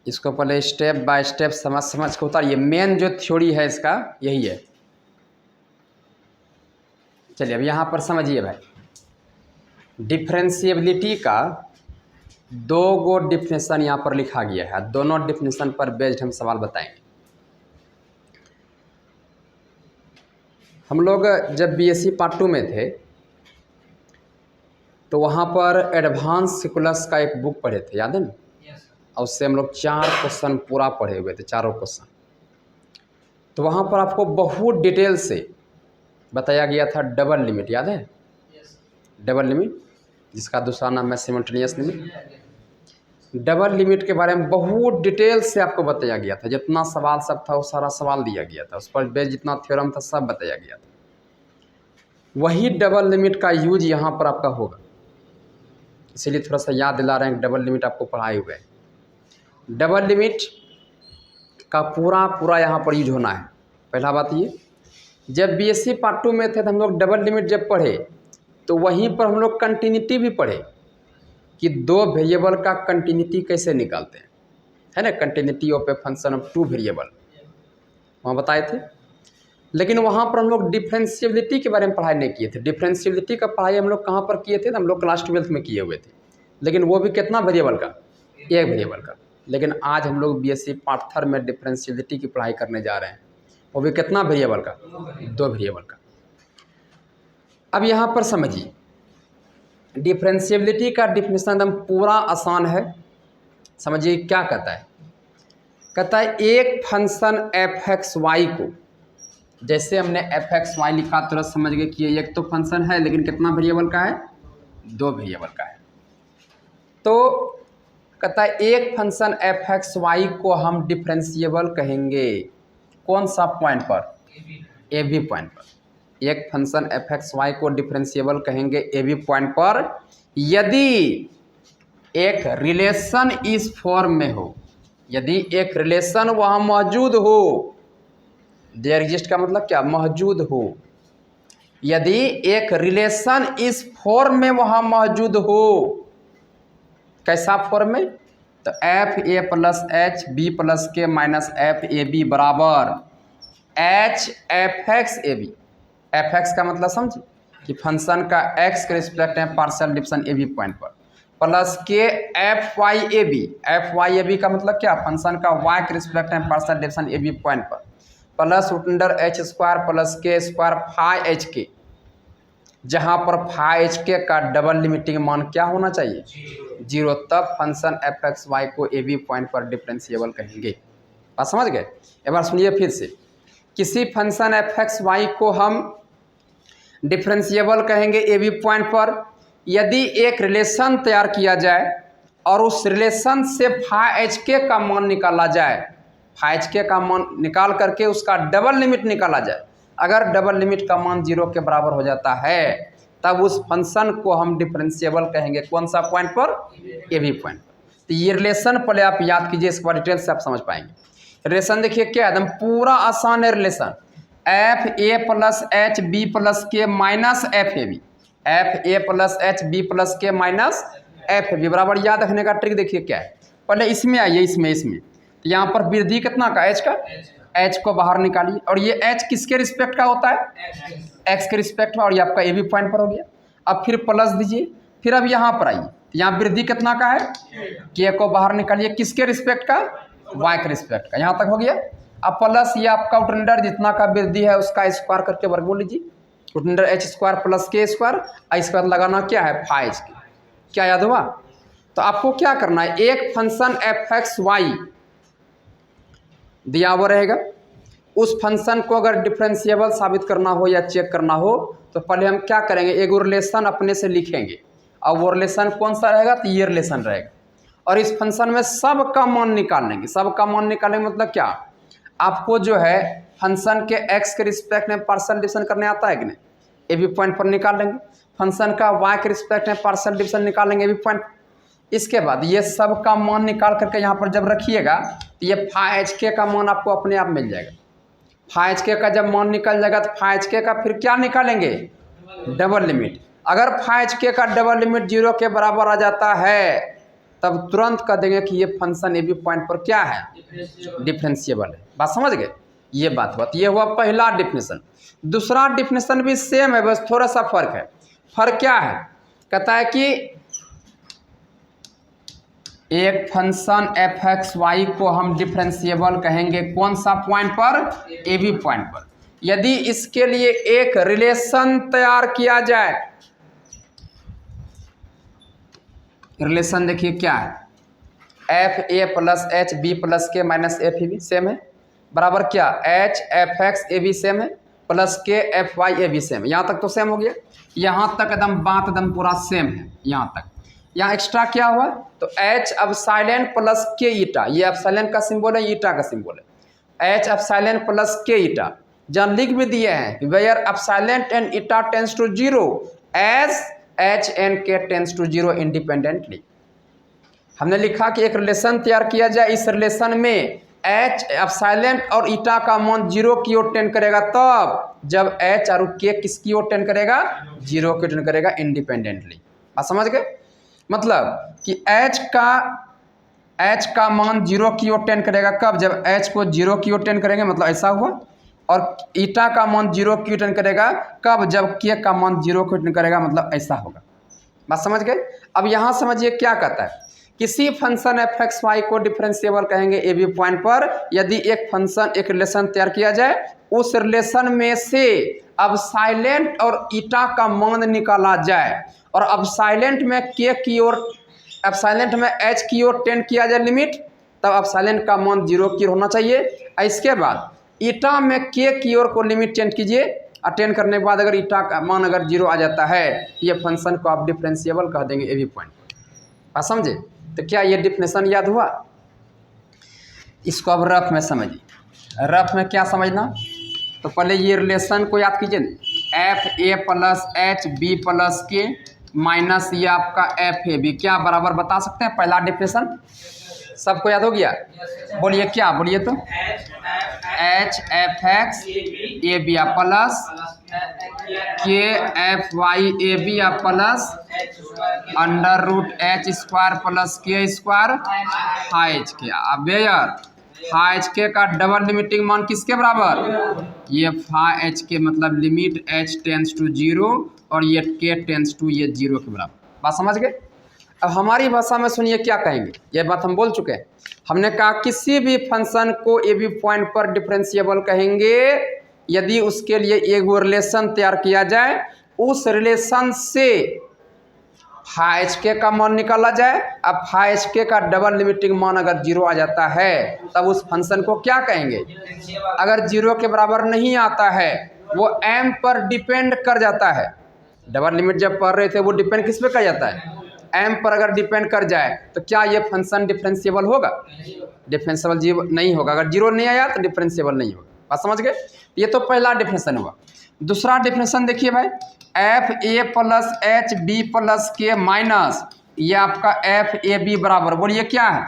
इसको पहले स्टेप बाय स्टेप समझ समझ के उतारिए। मेन जो थ्योरी है इसका यही है। चलिए अब यहाँ पर समझिए भाई, डिफरेंशिएबिलिटी का 2 गो डिफिनेशन यहाँ पर लिखा गया है। दोनों डिफिनेशन पर बेस्ड हम सवाल बताएंगे। हम लोग जब बीएससी पार्ट 2 में थे तो वहाँ पर एडवांस कैलकुलस का एक बुक पढ़े थे, याद है ना? और उससे हम लोग 4 क्वेश्चन पूरा पढ़े हुए थे, चारों क्वेश्चन। तो वहाँ पर आपको बहुत डिटेल से बताया गया था डबल लिमिट, याद है? डबल लिमिट, जिसका दूसरा नाम है सिमल्टेनियस लिमिट। डबल लिमिट के बारे में बहुत डिटेल से आपको बताया गया था। जितना सवाल सब था वो सारा सवाल दिया गया था, उस पर बेस्ड जितना थ्योरम था सब बताया गया था। वही डबल लिमिट का यूज यहाँ पर आपका होगा, इसीलिए थोड़ा सा याद दिला रहे हैं। डबल लिमिट आपको पढ़ाए हुए हैं। डबल लिमिट का पूरा यहाँ पर यूज होना है। पहला बात ये, जब बीएससी पार्ट 2 में थे तो हम लोग डबल लिमिट जब पढ़े तो वहीं पर हम लोग कंटिन्यूटी भी पढ़े कि 2 वेरिएबल का कंटिन्यूटी कैसे निकालते हैं, है ना? Continuity of a function of 2 variable वहाँ बताए थे। लेकिन वहाँ पर हम लोग डिफरेंशिएबिलिटी के बारे में पढ़ाई नहीं किए थे। डिफरेंशिएबिलिटी का पढ़ाई हम लोग कहाँ पर किए थे? तो हम लोग क्लास 12th में किए हुए थे, लेकिन वो भी कितना वेरिएबल का? 1 वेरिएबल का। लेकिन आज हम लोग बीएससी पार्ट 3 में डिफरेंशिएबिलिटी की पढ़ाई करने जा रहे हैं, वो भी कितना वेरिएबल का? 2 वेरिएबल का। अब यहाँ पर समझिए, डिफरेंशिएबिलिटी का डिफिनेशन एकदम पूरा आसान है। समझिए क्या कहता है। कहता है एक फंक्शन f(x,y) को, जैसे हमने f(x,y) लिखा तो समझ गए कि ये एक तो फंक्शन है, लेकिन कितना वेरिएबल का है? 2 वेरिएबल का है। तो कहता है एक फंक्शन f(x,y) को हम डिफरेंशिएबल कहेंगे। कौन सा पॉइंट पर? ए बी पॉइंट पर। एक फंक्शन f(x,y) को डिफरेंशिएबल कहेंगे ए बी पॉइंट पर यदि एक रिलेशन इस फॉर्म में हो। यदि एक रिलेशन वहाँ मौजूद हो, देयर एग्जिस्ट का मतलब क्या? मौजूद हो। यदि एक रिलेशन इस फॉर्म में वहाँ मौजूद हो, कैसा फॉर्म में? तो fa plus H B plus के माइनस एफ ए बी बराबर H F x A B. F x का मतलब समझे कि फंक्शन का x के रिस्पेक्ट में partial difference A B point पर, प्लस के F Y A B. F Y A B का मतलब क्या? फंक्शन का y के रिस्पेक्ट में partial difference A B point पर, plus root H square plus के स्क्वायर फाई एच के, जहाँ पर फाई एच के का डबल लिमिटिंग मान क्या होना चाहिए? 0। तब फंक्शन एफ एक्स वाई को ए बी पॉइंट पर डिफरेंशिएबल कहेंगे। बात समझ गए? एक बार सुनिए फिर से। किसी फंक्शन एफ एक्स वाई को हम डिफरेंशिएबल कहेंगे ए बी पॉइंट पर यदि एक रिलेशन तैयार किया जाए और उस रिलेशन से फाई एच के का मान निकाला जाए। फाई एच के का मान निकाल करके उसका डबल लिमिट निकाला जाए। अगर डबल लिमिट का मान 0 के बराबर हो जाता है तब उस फंक्शन को हम डिफरेंशिएबल कहेंगे। कौन सा पॉइंट पर? ए बी पॉइंट पर। तो ये रिलेशन पहले आप याद कीजिए, इसके बाद डिटेल से आप समझ पाएंगे। रिलेशन देखिए क्या एकदम पूरा आसान है। रिलेशन एफ ए प्लस एच बी प्लस के minus F A B, F A plus H B plus के माइनस एफ ए बी बराबर। याद रखने का ट्रिक देखिए क्या है। पहले इसमें आइए, इसमें तो यहाँ पर वृद्धि कितना का? एच का। एच को बाहर निकालिए और ये एच किसके रिस्पेक्ट का होता है? एक्स के रिस्पेक्ट में, और ये आपका ए बी पॉइंट पर हो गया। अब फिर प्लस दीजिए, फिर अब यहाँ पर आइए, यहाँ वृद्धि कितना का है? के को बाहर निकालिए, किसके रिस्पेक्ट का? वाई के रिस्पेक्ट का। यहाँ तक हो गया। अब प्लस ये आपका रूट जितना का वृद्धि है उसका स्क्वायर करके वर्गमूल लीजिए। रूट एच स्क्वायर प्लस के स्क्वायर, इसके बाद लगाना क्या है? फाई एच के। क्या याद हुआ? तो आपको क्या करना है, एक फंक्शन एफ एक्स वाई दिया हुआ रहेगा। उस फंक्शन को अगर डिफरेंशिएबल साबित करना हो या चेक करना हो तो पहले हम क्या करेंगे, एक रिलेशन अपने से लिखेंगे। और वो रिलेशन कौन सा रहेगा? तो ये रिलेशन रहेगा। और इस फंक्शन में सब का मान निकाल लेंगे। सब का मान निकालेंगे मतलब क्या? आपको जो है फंक्शन के एक्स के रिस्पेक्ट में पार्शियल डिवीजन करने आता है कि नहीं? ए बी पॉइंट पर निकाल लेंगे। फंक्शन का वाई के रिस्पेक्ट में पार्शियल डिवीजन निकालेंगे ए बी पॉइंट। इसके बाद ये सब का मान निकाल करके यहाँ पर जब रखिएगा तो ये फाई एच के का मान आपको अपने आप मिल जाएगा। फाई एच के का जब मान निकल जाएगा तो फाई एच के का फिर क्या निकालेंगे? Double limit. अगर फाई एच के का डबल लिमिट 0 के बराबर आ जाता है तब तुरंत कह देंगे कि ये फंक्शन ए बी पॉइंट पर क्या है, डिफरेंशिएबल है। बात समझ गए, ये बात हुआ। तो ये हुआ पहला डिफिनेशन। दूसरा डिफिनेशन भी सेम है, बस थोड़ा सा फर्क है। फर्क क्या है, कहता है कि एक फंक्शन एफ एक्स वाई को हम डिफरेंशिएबल कहेंगे कौन सा पॉइंट पर, ए बी पॉइंट पर, यदि इसके लिए एक रिलेशन तैयार किया जाए। रिलेशन देखिए क्या है, एफ ए प्लस एच बी प्लस के minus F A B same है, बराबर क्या एच एफ एक्स ए बी सेम है, प्लस के एफ वाई ए बी सेम है। यहाँ तक तो सेम हो गया, यहाँ तक एकदम बात एकदम पूरा सेम है। यहाँ तक, यहाँ एक्स्ट्रा क्या हुआ, तो एच एप्सिलॉन प्लस के ईटा, ये एप्सिलॉन का सिंबल है, ईटा का सिंबल है, एच एप्सिलॉन प्लस के ईटा। जहाँ लिख भी दिए हैं where epsilon and eta tends to zero as h and k tends to zero independently. हमने लिखा कि एक रिलेशन तैयार किया जाए, इस रिलेशन में एच एप्सिलॉन और ईटा का मान जीरो की ओर टेंड करेगा, तब जब एच और के किसकी ओर टेंड करेगा, जीरो की ओर टेंड करेगा इंडिपेंडेंटली। बात समझ गए, मतलब कि एच का मान जीरो की ओर टेंड करेगा कब, जब एच को जीरो की ओर टेंड करेंगे, मतलब ऐसा हुआ। और ईटा का मान जीरो की ओर टेंड करेगा कब, जब के का मान जीरो की ओर टेंड करेगा, मतलब ऐसा होगा। बात समझ गए। अब यहाँ समझिए क्या कहता है, किसी फंक्शन एफ एक्स वाई को डिफरेंशिएबल कहेंगे ए बी पॉइंट पर यदि एक फंक्शन एक रिलेशन तैयार किया जाए, उस रिलेशन में से एप्सिलॉन और ईटा का मान निकाला जाए, और एप्सिलॉन में के की ओर, एप्सिलॉन में एच की ओर टेंड किया जाए लिमिट, तब एप्सिलॉन का मान जीरो की ओर होना चाहिए। इसके बाद ईटा में के की ओर को लिमिट टेंड कीजिए, अटेंड करने के बाद अगर ईटा का मान अगर जीरो आ जाता है, ये फंक्शन को आप डिफरेंशिएबल कह देंगे ए बी पॉइंट पर। समझे, तो क्या ये डिफिनेशन याद हुआ। इसको अब रफ में समझिए। रफ में क्या समझना, तो पहले ये रिलेशन को याद कीजिए, एफ ए प्लस एच बी प्लस के माइनस ये आपका एफ ए बी, क्या बराबर बता सकते हैं, पहला डिफिनेशन सबको याद हो गया। बोलिए क्या, बोलिए तो, H F x A B plus के F Y A B plus under root H square plus के स्क्वायर हाइच के। अब यार हाइच के का डबल लिमिटिंग मान किसके बराबर, ये एच के मतलब limit H tends to zero और ये के टेंस टू ये जीरो के बराबर। बात समझ गए। अब हमारी भाषा में सुनिए क्या कहेंगे, ये बात हम बोल चुके हैं। हमने कहा किसी भी फंक्शन को ए बी पॉइंट पर डिफरेंशिएबल कहेंगे यदि उसके लिए एक रिलेशन तैयार किया जाए, उस रिलेशन से एच के का मान निकाला जाए। अब एच के का डबल लिमिटिंग मान अगर जीरो आ जाता है, तब उस फंक्शन को क्या कहेंगे। अगर जीरो के बराबर नहीं आता है, वो एम पर डिपेंड कर जाता है। डबल लिमिट जब पढ़ रहे थे वो डिपेंड किस पे कर जाता है, एम पर अगर डिपेंड कर जाए, तो क्या ये फंक्शन डिफरेंशिएबल होगा, डिफरेंशिएबल जीरो नहीं होगा। अगर जीरो नहीं आया तो डिफरेंशिएबल नहीं होगा। बात समझ गए। ये तो पहला डिफिनेशन हुआ। दूसरा डिफिनेशन देखिए भाई, एफ ए प्लस एच बी प्लस के माइनस ये आपका एफ ए बी बराबर, बोलिए क्या है,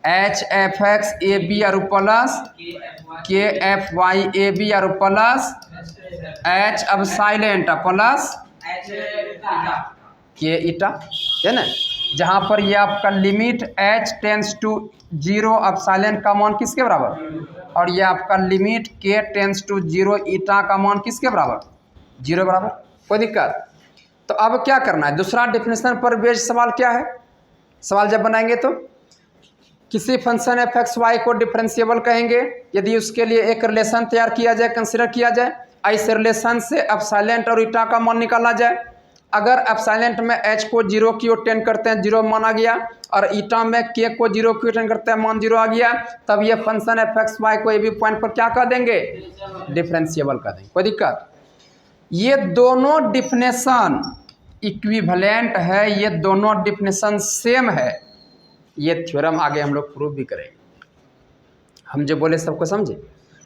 एच एफ एक्स ए बी और प्लस के एफ वाई ए बी और प्लस एच एप्सिलॉन प्लस के ईटा, है ना। जहाँ पर ये आपका limit H tends to zero epsilon का मान किसके बराबर, और ये आपका लिमिट के टेंस टू जीरो ईटा का मान किसके बराबर, जीरो बराबर। कोई दिक्कत। तो अब क्या करना है, दूसरा डिफिनेशन पर बेस्ड सवाल क्या है। सवाल जब बनाएंगे तो किसी फंक्शन एफ एक्स वाई को डिफरेंशिएबल कहेंगे यदि उसके लिए एक रिलेशन तैयार किया जाए, कंसिडर किया जाए। इस रिलेशन से एप्सिलॉन और ईटा का मान निकाला जाए। अगर एप्सिलॉन में एच को जीरो की ओर टेंड करते हैं, जीरो मान आ गया, और ईटा में के को जीरो की ओर टेंड करते हैं, मान जीरो आ गया, तब ये फंक्शन एफ एक्स वाई को ए बी पॉइंट पर क्या कर देंगे, डिफरेंशिएबल कर देंगे। कोई दिक्कत। ये दोनों डिफिनेशन इक्विवेलेंट है, ये दोनों डिफिनेशन सेम है। ये थ्योरम आगे हम लोग प्रूव भी करेंगे। हम जो बोले सबको समझे।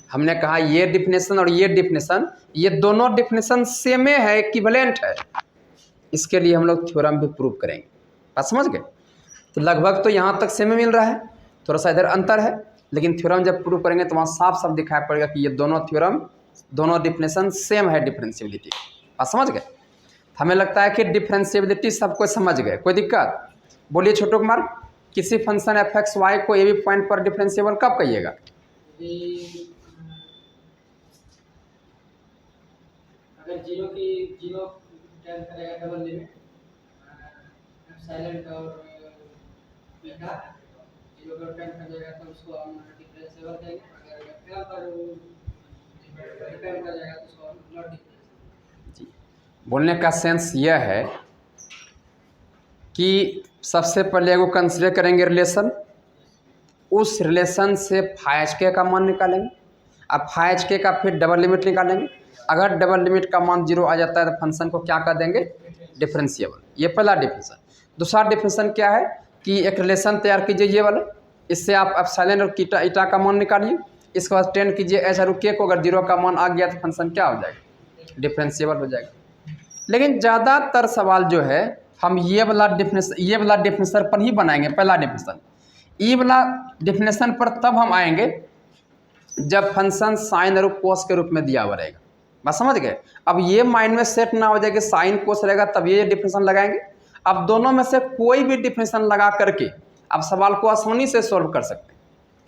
हमने कहा ये डिफिनेशन और ये डिफिनेशन, ये दोनों डिफिनेशन सेम है, इक्विवेलेंट है। इसके लिए हम लोग थ्योरम भी प्रूव करेंगे। बात समझ गए। तो लगभग तो यहाँ तक सेम मिल रहा है, थोड़ा सा इधर अंतर है, लेकिन थ्योरम जब प्रूव करेंगे तो वहाँ साफ साफ दिखाई पड़ेगा कि ये दोनों थ्योरम, दोनों डिफिनेशन सेम है डिफरेंशिएबिलिटी। बात समझ गए। हमें लगता है कि डिफरेंशिएबिलिटी सबको समझ गए, कोई दिक्कत। बोलिए छोटू कुमार, किसी फंक्शन एफ एक्स वाई को ए बी पॉइंट पर डिफरेंशिएबल कब कहिएगा? अगर जीरो टर्न करेगा डबल लिमिट साइलेंट और बीटा जीरो का टर्न कर जाएगा तो उसको हम डिफरेंशिएबल कहेंगे। अगर वेक्टर पर डिपेंड कर जाएगा तो उसको हम नॉट डिफरेंशिएबल। बोलने का सेंस यह है कि सबसे पहले वो कंसिडर करेंगे रिलेशन, उस रिलेशन से फाइज के का मान निकालेंगे, अब फाइज के का फिर डबल लिमिट निकालेंगे। अगर डबल लिमिट का मान 0 आ जाता है तो फंक्शन को क्या कर देंगे? डिफरेंशिएबल। ये पहला डिफिनेशन। दूसरा डिफिनेशन क्या है कि एक रिलेशन तैयार कीजिए ये वाला, इससे आप एप्सिलॉन और कीटा ईटा का मान निकालिए, इसके बाद टेन कीजिए एच और के को, अगर 0 का मान आ गया तो फंक्शन क्या हो जाएगा? डिफरेंशिएबल हो जाएगा। लेकिन ज़्यादातर सवाल जो है हम ये वाला डिफिनेशन पर ही बनाएंगे, पहला डिफिनेशन। ये वाला डिफिनेशन पर तब हम आएंगे जब फंक्शन साइन और कोस के रूप में दिया हुआ रहेगा। बात समझ गए? अब ये माइंड में सेट ना हो जाए कि साइन कोस रहेगा तब ये डिफिनेशन लगाएंगे। अब दोनों में से कोई भी डिफिनेशन लगा करके आप सवाल को आसानी से सॉल्व कर सकते हैं।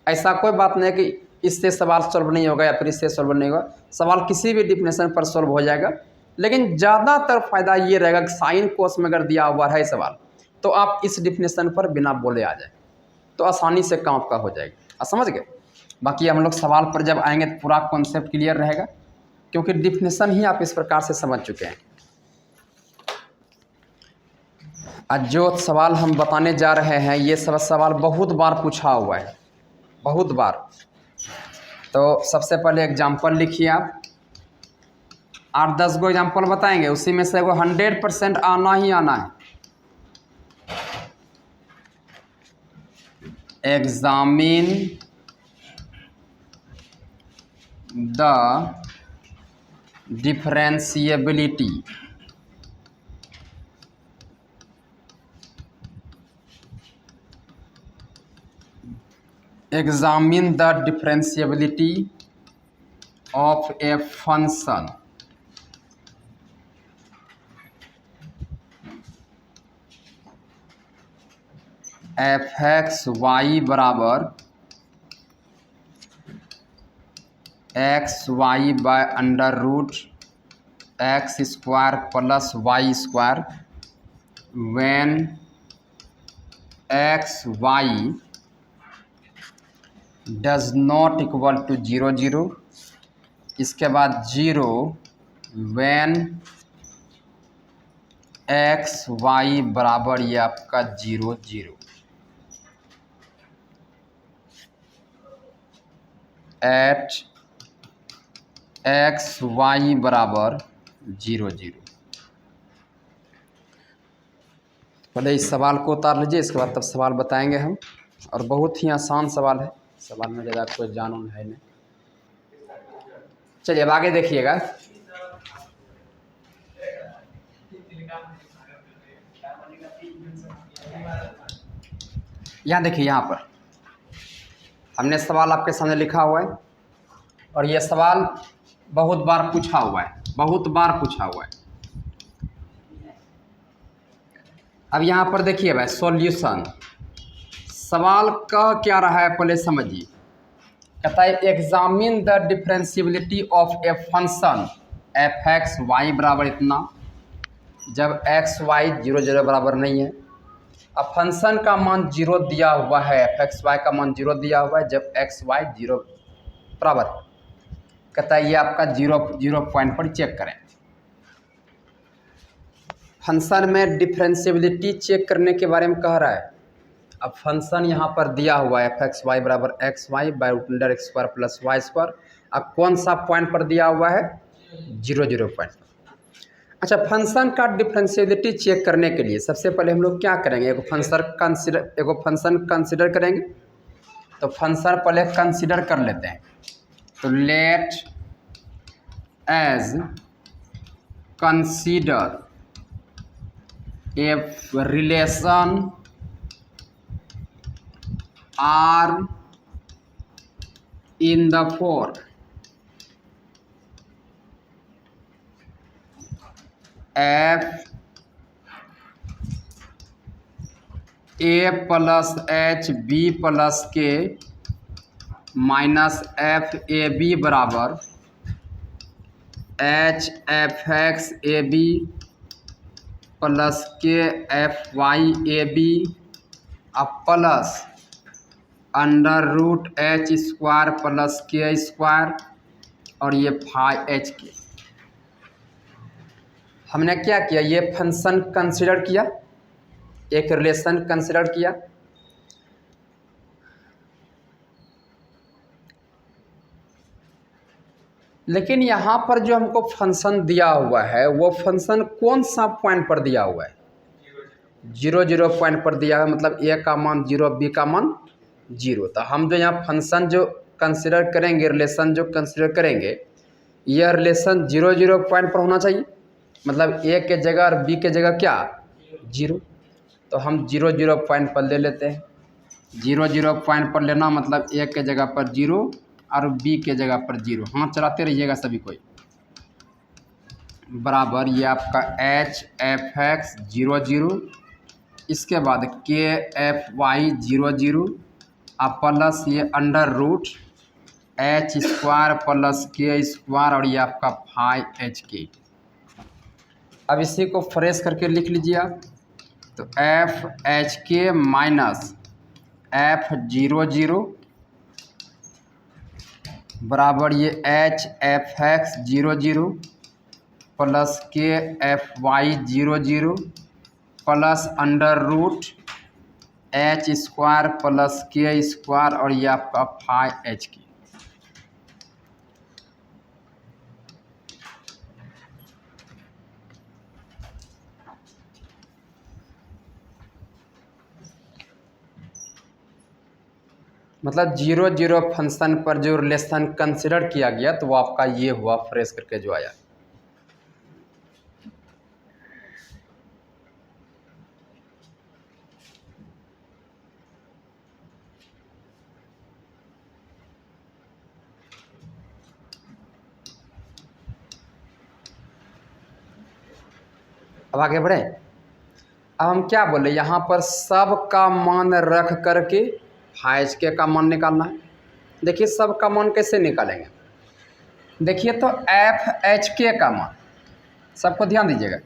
ऐसा कोई बात नहीं है कि इससे सवाल सॉल्व नहीं होगा या फिर इससे सॉल्व नहीं होगा, सवाल किसी भी डिफिनेशन पर सॉल्व हो जाएगा। लेकिन ज़्यादातर फायदा ये रहेगा कि साइन कोस में अगर दिया हुआ है सवाल तो आप इस डिफिनेशन पर बिना बोले आ जाए तो आसानी से काम आपका हो जाएगा। आप समझ गए? बाकी हम लोग सवाल पर जब आएंगे तो पूरा कॉन्सेप्ट क्लियर रहेगा, क्योंकि डिफिनेशन ही आप इस प्रकार से समझ चुके हैं। आज जो सवाल हम बताने जा रहे हैं ये सब सवाल बहुत बार पूछा हुआ है, बहुत बार। तो सबसे पहले एग्जाम्पल लिखिए आप, 8-10 गो एग्जाम्पल बताएंगे, उसी में से वो 100% आना ही आना है। Examine the differentiability of a function F x Y बराबर x Y by under root x square plus Y square when X Y does not equal to 0 0। इसके बाद 0 व्हेन एक्स वाई बराबर ये आपका 0 0। एट एक्स वाई बराबर 0 0। पहले इस सवाल को उतार लीजिए, इसके बाद तब सवाल बताएंगे हम। और बहुत ही आसान सवाल है, सवाल में ज़्यादा कोई जानून है नहीं। चलिए अब आगे देखिएगा। यहाँ देखिए, यहाँ पर हमने सवाल आपके सामने लिखा हुआ है और ये सवाल बहुत बार पूछा हुआ है, बहुत बार पूछा हुआ है। अब यहाँ पर देखिए भाई सॉल्यूशन, सवाल कह क्या रहा है पहले समझिए। कहता है examine the differentiability of a function F x Y बराबर इतना, जब एक्स वाई 0 0 बराबर नहीं है। अब फंक्शन का मान 0 दिया हुआ है, एफ एक्स वाई का मान 0 दिया हुआ है जब एक्स वाई 0 बराबर। कहता है ये आपका 0 पॉइंट पर चेक करें। फंक्शन में डिफरेंशिएबिलिटी चेक करने के बारे में कह रहा है। अब फंक्शन यहाँ पर दिया हुआ है एफ एक्स वाई बराबर x y by root under x square plus Y square. अब कौन सा पॉइंट पर दिया हुआ है? 0 0 पॉइंट। अच्छा, फंक्शन का डिफरेंशिएबिलिटी चेक करने के लिए सबसे पहले हम लोग क्या करेंगे? एगो फंक्शन कंसिडर करेंगे। तो फंक्शन पहले कंसिडर कर लेते हैं। तो let us consider a relation R in the form f A plus H B plus के माइनस एफ ए बी बराबर H F x A B plus के एफ वाई ए बी अब plus under root H square plus के square और ये five H के। हमने क्या किया, ये फंक्शन कंसिडर किया, एक रिलेशन कंसिडर किया। लेकिन यहाँ पर जो हमको फंक्शन दिया हुआ है वो फंक्शन कौन सा पॉइंट पर दिया हुआ है, 0 0 पॉइंट पर दिया है, मतलब ए का मान 0 बी का मान 0। तो हम जो यहाँ फंक्शन जो कंसिडर करेंगे, रिलेशन जो कंसिडर करेंगे, यह रिलेशन 0 0 पॉइंट पर होना चाहिए, मतलब ए के जगह और बी के जगह क्या 0। तो हम 0 0 पॉइंट पर ले लेते हैं। 0 0 पॉइंट पर लेना मतलब ए के जगह पर 0 और बी के जगह पर 0। हाथ चलाते रहिएगा सभी कोई। बराबर ये आपका एच एफ एक्स 0 0, इसके बाद के एफ वाई 0 0 और प्लस ये under root H square plus के स्क्वायर और ये आपका 5hk। अब इसी को फ्रेश करके लिख लीजिए आप। तो f h k minus f 0 0 बराबर ये एच एफ एक्स 0 0 प्लस के F y 0 0 plus under root H square plus के स्क्वायर और ये आपका 5hk। मतलब 0 0 फंक्शन पर जो रिलेशन कंसिडर किया गया तो वो आपका ये हुआ फ्रेश करके जो आया। अब आगे बढ़े। अब हम क्या बोले, यहाँ पर सब का मान रख करके hk का मान निकालना है। देखिए सब का मान कैसे निकालेंगे, देखिए तो एफ एच के का मान, सबको ध्यान दीजिएगा,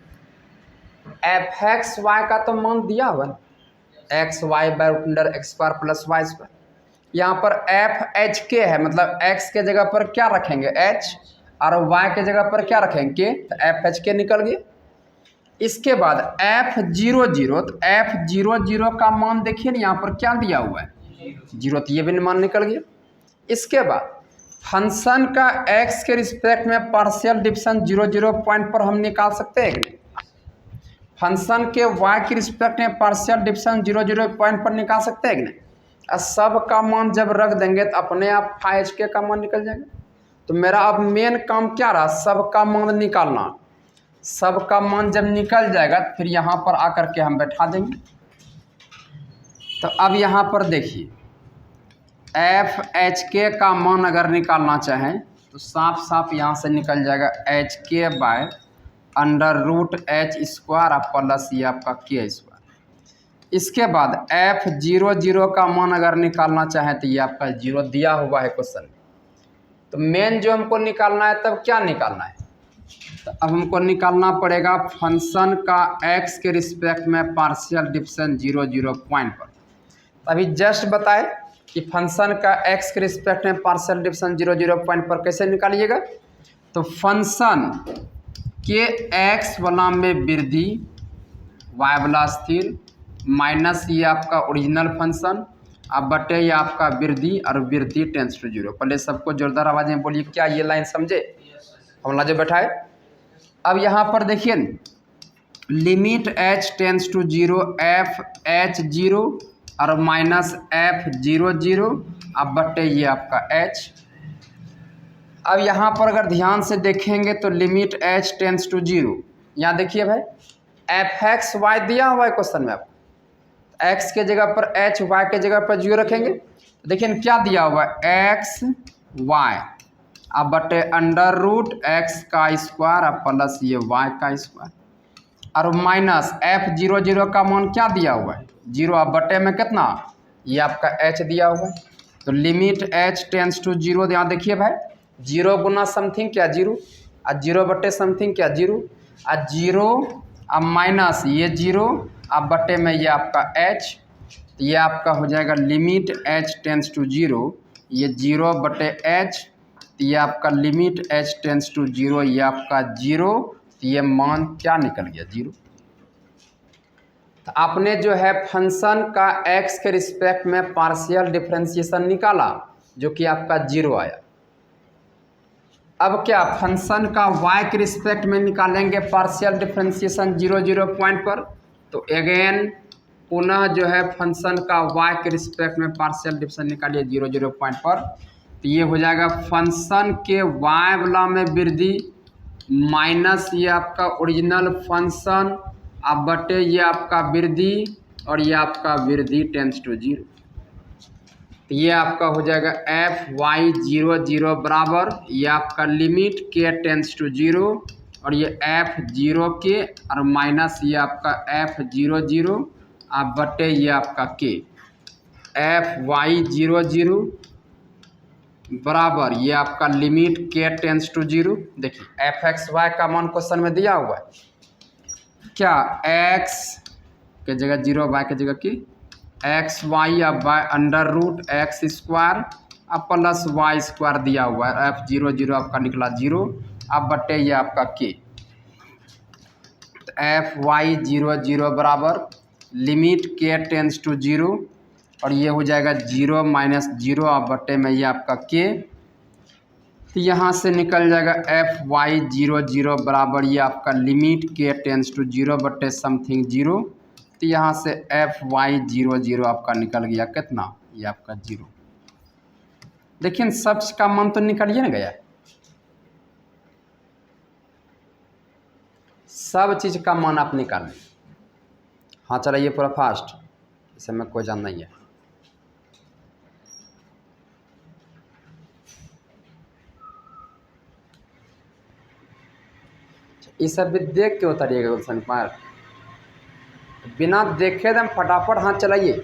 एफ एक्स वाई का तो मान दिया हुआ ना, x Y by root under x square plus Y square. यहाँ पर एफ एच के है, मतलब एक्स के जगह पर क्या रखेंगे एच और वाई के जगह पर क्या रखेंगे के, तो एफ एच के निकल गए। इसके बाद एफ 0 0, तो एफ 0 0 का मान देखिए ना यहाँ पर क्या दिया हुआ है 0, तो ये भी मान निकल गया। इसके बाद फंक्शन का x के रिस्पेक्ट में पार्शियल डिफरेंस 0 0 पॉइंट पर हम निकाल सकते हैं कि नहीं, फंक्शन के y के रिस्पेक्ट में पार्शियल डिफरेंस 0 0 पॉइंट पर निकाल सकते हैं कि नहीं। और सब का मान जब रख देंगे तो अपने आप 5hk का मान निकल जाएगा। तो मेरा अब मेन काम क्या रहा, सब का मान निकालना। सब का मान जब निकल जाएगा तो फिर यहाँ पर आकर के हम बैठा देंगे। तो अब यहाँ पर देखिए एफ एच के का मान अगर निकालना चाहें तो साफ साफ यहाँ से निकल जाएगा एच के by under root H square plus ये आपका के स्क्वायर। इसके बाद एफ 0 0 का मान अगर निकालना चाहें तो ये आपका 0 दिया हुआ है क्वेश्चन में। तो मेन जो हमको निकालना है तब क्या निकालना है, तो अब हमको निकालना पड़ेगा फंक्शन का x के रिस्पेक्ट में पार्शियल डिफरेंस 0 0 पॉइंट पर। अभी जस्ट बताए कि फंक्शन का x के रिस्पेक्ट में पार्शियल डिफरेंस 0 0 पॉइंट पर कैसे निकालिएगा। तो फंक्शन के x वाला में वृद्धि y वाला स्थिर माइनस ये आपका ओरिजिनल फंक्शन अब बटे ये आपका वृद्धि और वृद्धि टेंस टू 0। पहले सबको जोरदार आवाज में बोलिए, क्या ये लाइन समझे, हमला जो बैठाए। अब यहाँ पर देखिए limit h tends to 0 f h 0 और माइनस एफ 0 0 अब बटे ये आपका h। अब यहाँ पर अगर ध्यान से देखेंगे तो लिमिट h टेंस टू 0, यहाँ देखिए भाई एफ एक्स वाई दिया हुआ है क्वेश्चन में, आपको x के जगह पर h, y के जगह पर 0 रखेंगे। देखिए क्या दिया हुआ है एक्स वाई अब बटे अंडर रूट एक्स का स्क्वायर प्लस ये y का स्क्वायर और माइनस एफ 0 0 का मान क्या दिया हुआ है जीरो, अब बटे में कितना, ये आपका एच दिया हुआ है, तो limit H tends to zero. यहाँ देखिए भाई, जीरो गुना समथिंग क्या जीरो, और जीरो बटे समथिंग क्या जीरो, और जीरो अब माइनस ये जीरो, अब बटे में ये आपका एच, ये आपका हो जाएगा limit H tends to zero, ये जीरो बटे एच, ये आपका limit H tends to zero, ये आपका जीरो, तो ये मान क्या निकल गया, जीरो। तो आपने जो है फंक्शन का एक्स के रिस्पेक्ट में पार्शियल डिफरेंशिएशन निकाला, जो कि आपका जीरो आया। अब क्या फंक्शन का वाई के रिस्पेक्ट में निकालेंगे partial differentiation zero zero point पर, तो अगेन पुनः जो है फंक्शन का वाई के रिस्पेक्ट में पार्शियल डिफरेंशिएशन निकालिए जीरो जीरो पॉइंट पर, तो ये हो जाएगा फंक्शन के वाई वाला में वृद्धि माइनस ये आपका ओरिजिनल फंक्शन, अब बटे ये आपका वृद्धि, और ये आपका वृद्धि टेंस टू जीरो, तो ये आपका हो जाएगा एफ वाई जीरो जीरो बराबर ये आपका लिमिट के टेंस टू जीरो, और ये एफ जीरो के और माइनस ये आपका एफ जीरो जीरो, आप बटे ये आपका k, F y zero zero बराबर ये आपका लिमिट के टेंस टू जीरो। देखिए एफ एक्स वाई का मान क्वेश्चन में दिया हुआ है, क्या एक्स के जगह जीरो, वाई के जगह की एक्स वाई, अब by under root x square अब प्लस वाई स्क्वायर दिया हुआ है, एफ जीरो जीरो आपका निकला जीरो, अब बटे ये आपका के, तो एफ वाई जीरो जीरो बराबर लिमिट के टेंस टू जीरो, और ये हो जाएगा जीरो माइनस जीरो, अब बटे में ये आपका के, तो यहाँ से निकल जाएगा एफ वाई जीरो जीरो बराबर ये आपका लिमिट के टेंस टू जीरो बटे समथिंग जीरो, तो यहाँ से एफ वाई जीरो जीरो आपका निकल गया कितना, ये आपका जीरो। देखिए सब का मान तो निकलिए ना गया, सब चीज़ का मान आप निकाल लें। हाँ चलिए पूरा फास्ट, इसमें कोई जान नहीं है। ये सब भी देख के उतारिएगा क्वेश्चन पर, बिना देखे एकदम फटाफट हाथ चलाइए।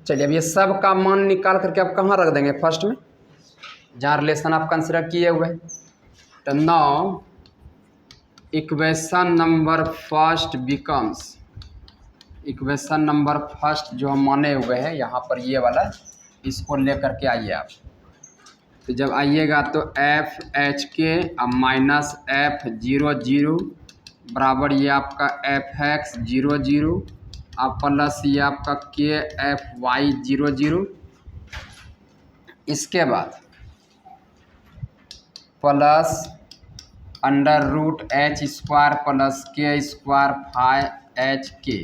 चलिए अब ये सब का मान निकाल करके आप कहाँ रख देंगे, फर्स्ट में जहाँ रिलेशन आप कंसिडर किए हुए। तो now equation number first becomes, equation number first जो हम माने हुए हैं यहाँ पर ये वाला, इसको लेकर के आइए आप। तो जब आइएगा तो एफ एच के अब माइनस एफ जीरो जीरो बराबर ये आपका एफ एक्स जीरो जीरो, अब प्लस ये आपका k F y zero zero, इसके बाद plus under root H square plus के स्क्वायर फाइव एच के,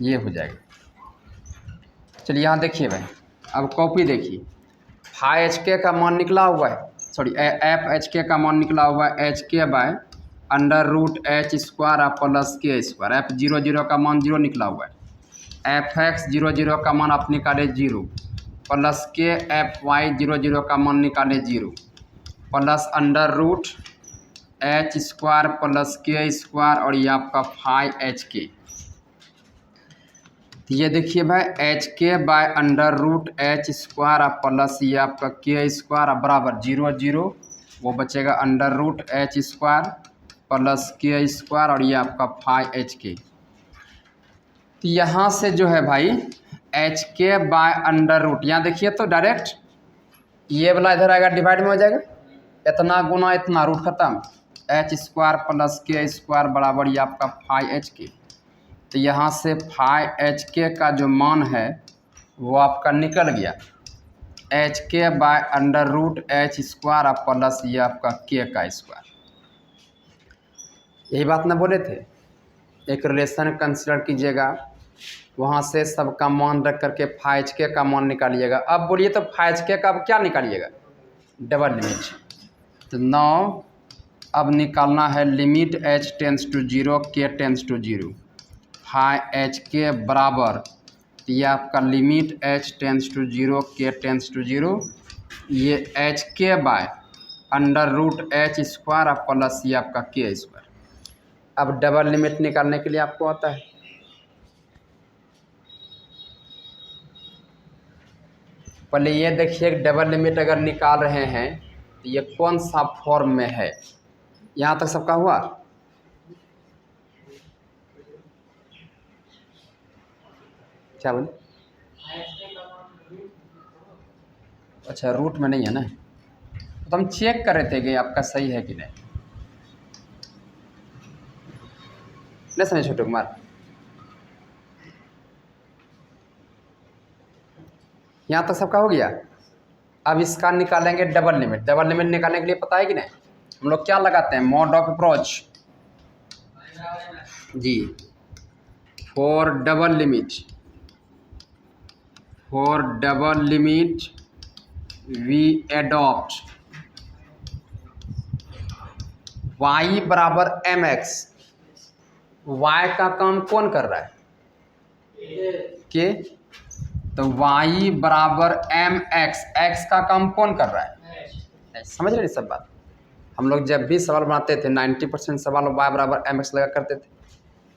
ये हो जाएगा। चलिए यहाँ देखिए भाई, अब कॉपी देखिए, फाइव एच के का मान निकला हुआ है, सॉरी एफ एच के का मान निकला हुआ है एच के by under root H square plus के स्क्वायर, एफ जीरो जीरो का मान जीरो निकला हुआ है, एफ एक्स जीरो जीरो का मान आप निकाले जीरो, प्लस के एफ वाई जीरो जीरो का मान निकाले zero, plus under root H square plus के स्क्वायर, और ये आपका फाइव एच के। तो ये देखिए भाई एच के by under root H square plus ये आपका के स्क्वायर बराबर जीरो जीरो, वो बचेगा under root H square plus के स्क्वायर, और ये आपका फाइव एच के। तो यहाँ से जो है भाई एच के बाय अंडर रूट, यहाँ देखिए तो डायरेक्ट ये वाला इधर आएगा डिवाइड में हो जाएगा, इतना गुना इतना रूट खत्म, एच स्क्वायर प्लस के स्क्वायर बराबर ये आपका फाइव एच के। तो यहाँ से फाइव एच के का जो मान है वो आपका निकल गया एच के by under root H square plus ये आपका के का स्क्वायर। यही बात ना बोले थे, एक रिलेशन कंसिडर कीजिएगा, वहाँ से सबका मान रख करके फाइव एच के का मान निकालिएगा। अब बोलिए तो फाइव एच के का अब क्या निकालिएगा, डबल लिमिट। तो नाउ अब निकालना है limit H tends to zero K tends to zero, five H K बराबर ये आपका limit H tends to zero K tends to zero, ये एच के बाय √h² और प्लस ये आपका k²। अब डबल लिमिट निकालने के लिए आपको आता है, पहले ये देखिए डबल लिमिट अगर निकाल रहे हैं तो ये कौन सा फॉर्म में है। यहाँ तक सबका हुआ? क्या बोले? अच्छा, रूट में नहीं है ना, तो हम चेक कर रहे थे कि आपका सही है कि नहीं समझे छोटे कुमार। यहाँ तक सबका हो गया। अब इसका निकालेंगे डबल लिमिट। डबल लिमिट निकालने के लिए पता है कि नहीं, हम लोग क्या लगाते हैं, मोड ऑफ अप्रोच जी। For double limit we adopt y बराबर mx। y का काम कौन कर रहा है, के, तो y बराबर mx, x का काम कौन कर रहा है, समझ रहे सब बात। हम लोग जब भी सवाल बनाते थे 90% सवाल y बराबर mx लगा करते थे,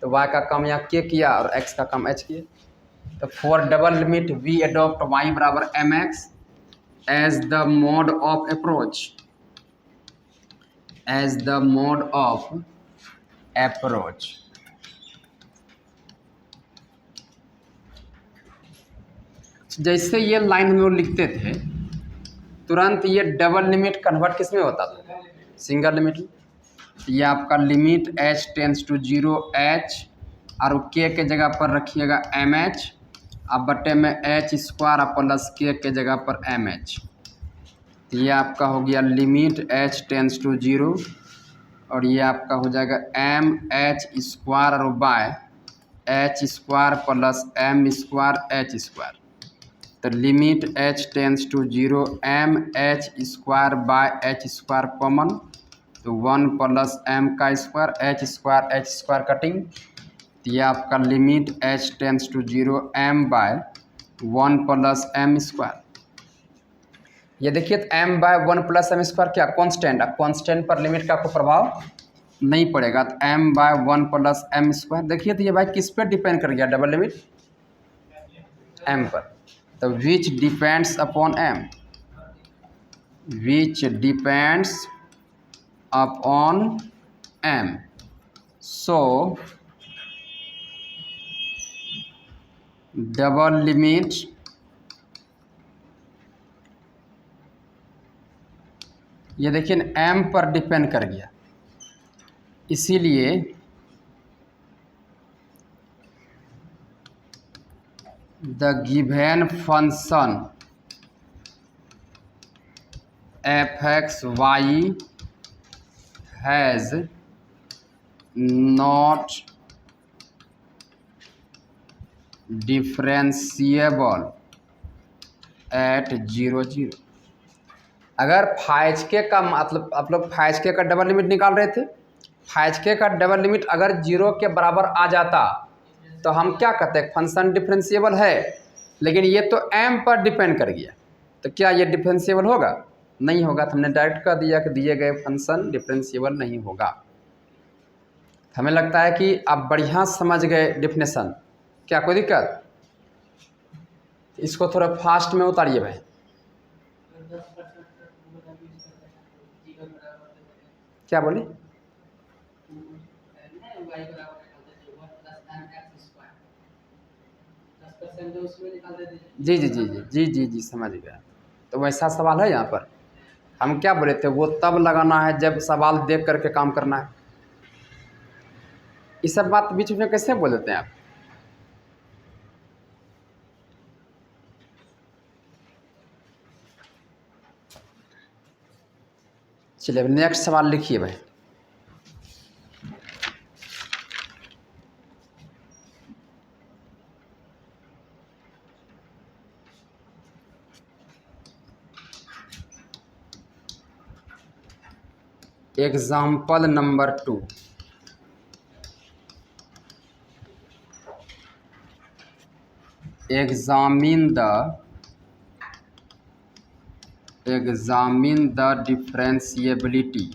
तो y का काम यहाँ k किया और x का काम h किया। तो for double limit we adopt y बराबर mx as the mode of approach. जैसे ये लाइन में वो लिखते थे, तुरंत ये डबल लिमिट कन्वर्ट किस में होता था, सिंगल लिमिट में। ये आपका limit h tends to 0 h और k के जगह पर रखिएगा mh, अब बटे में h² और प्लस k के जगह पर mh। ये आपका हो गया लिमिट h टेंस टू 0 और ये आपका हो जाएगा mh² और बाय h² प्लस m² तो limit h tends to 0 mh² by h² common, तो 1 प्लस m का स्क्वायर, h² कटिंग, तो ये आपका limit h tends to 0 m by 1 plus m²। ये देखिए तो m बाय 1 प्लस m² क्या कांस्टेंट, अब कांस्टेंट पर लिमिट का कोई प्रभाव नहीं पड़ेगा, तो m बाय 1 प्लस m²। देखिए तो ये भाई किस पे डिपेंड कर गया डबल लिमिट, m पर, तो विच डिपेंड्स अपॉन m, विच डिपेंड्स अपॉन m। सो डबल लिमिट ये देखिए m पर डिपेंड कर गया, इसीलिए the given function f(x,y) has not differentiable eight 0 0। अगर फाइज के का मतलब आप लोग फाइज के का डबल लिमिट निकाल रहे थे, फाइज के का डबल लिमिट अगर 0 के बराबर आ जाता तो हम क्या कहते हैं, फंक्शन डिफरेंशिएबल है, लेकिन ये तो m पर डिपेंड कर गया, तो क्या ये डिफरेंशिएबल होगा, नहीं होगा। तो हमने डायरेक्ट कह दिया कि दिए गए फंक्शन डिफरेंशिएबल नहीं होगा। हमें लगता है कि आप बढ़िया समझ गए डिफिनेशन, क्या कोई दिक्कत, इसको थोड़ा फास्ट में उतारिए भाई। क्या बोले, जी जी जी जी जी जी जी समझ गया। तो वैसा सवाल है यहाँ पर, हम क्या बोले थे, वो तब लगाना है जब सवाल देख करके काम करना है। ये सब बात बीच में कैसे बोल देते हैं आप। चलिए नेक्स्ट सवाल लिखिए भाई। Example number 2, examine the examine the differentiability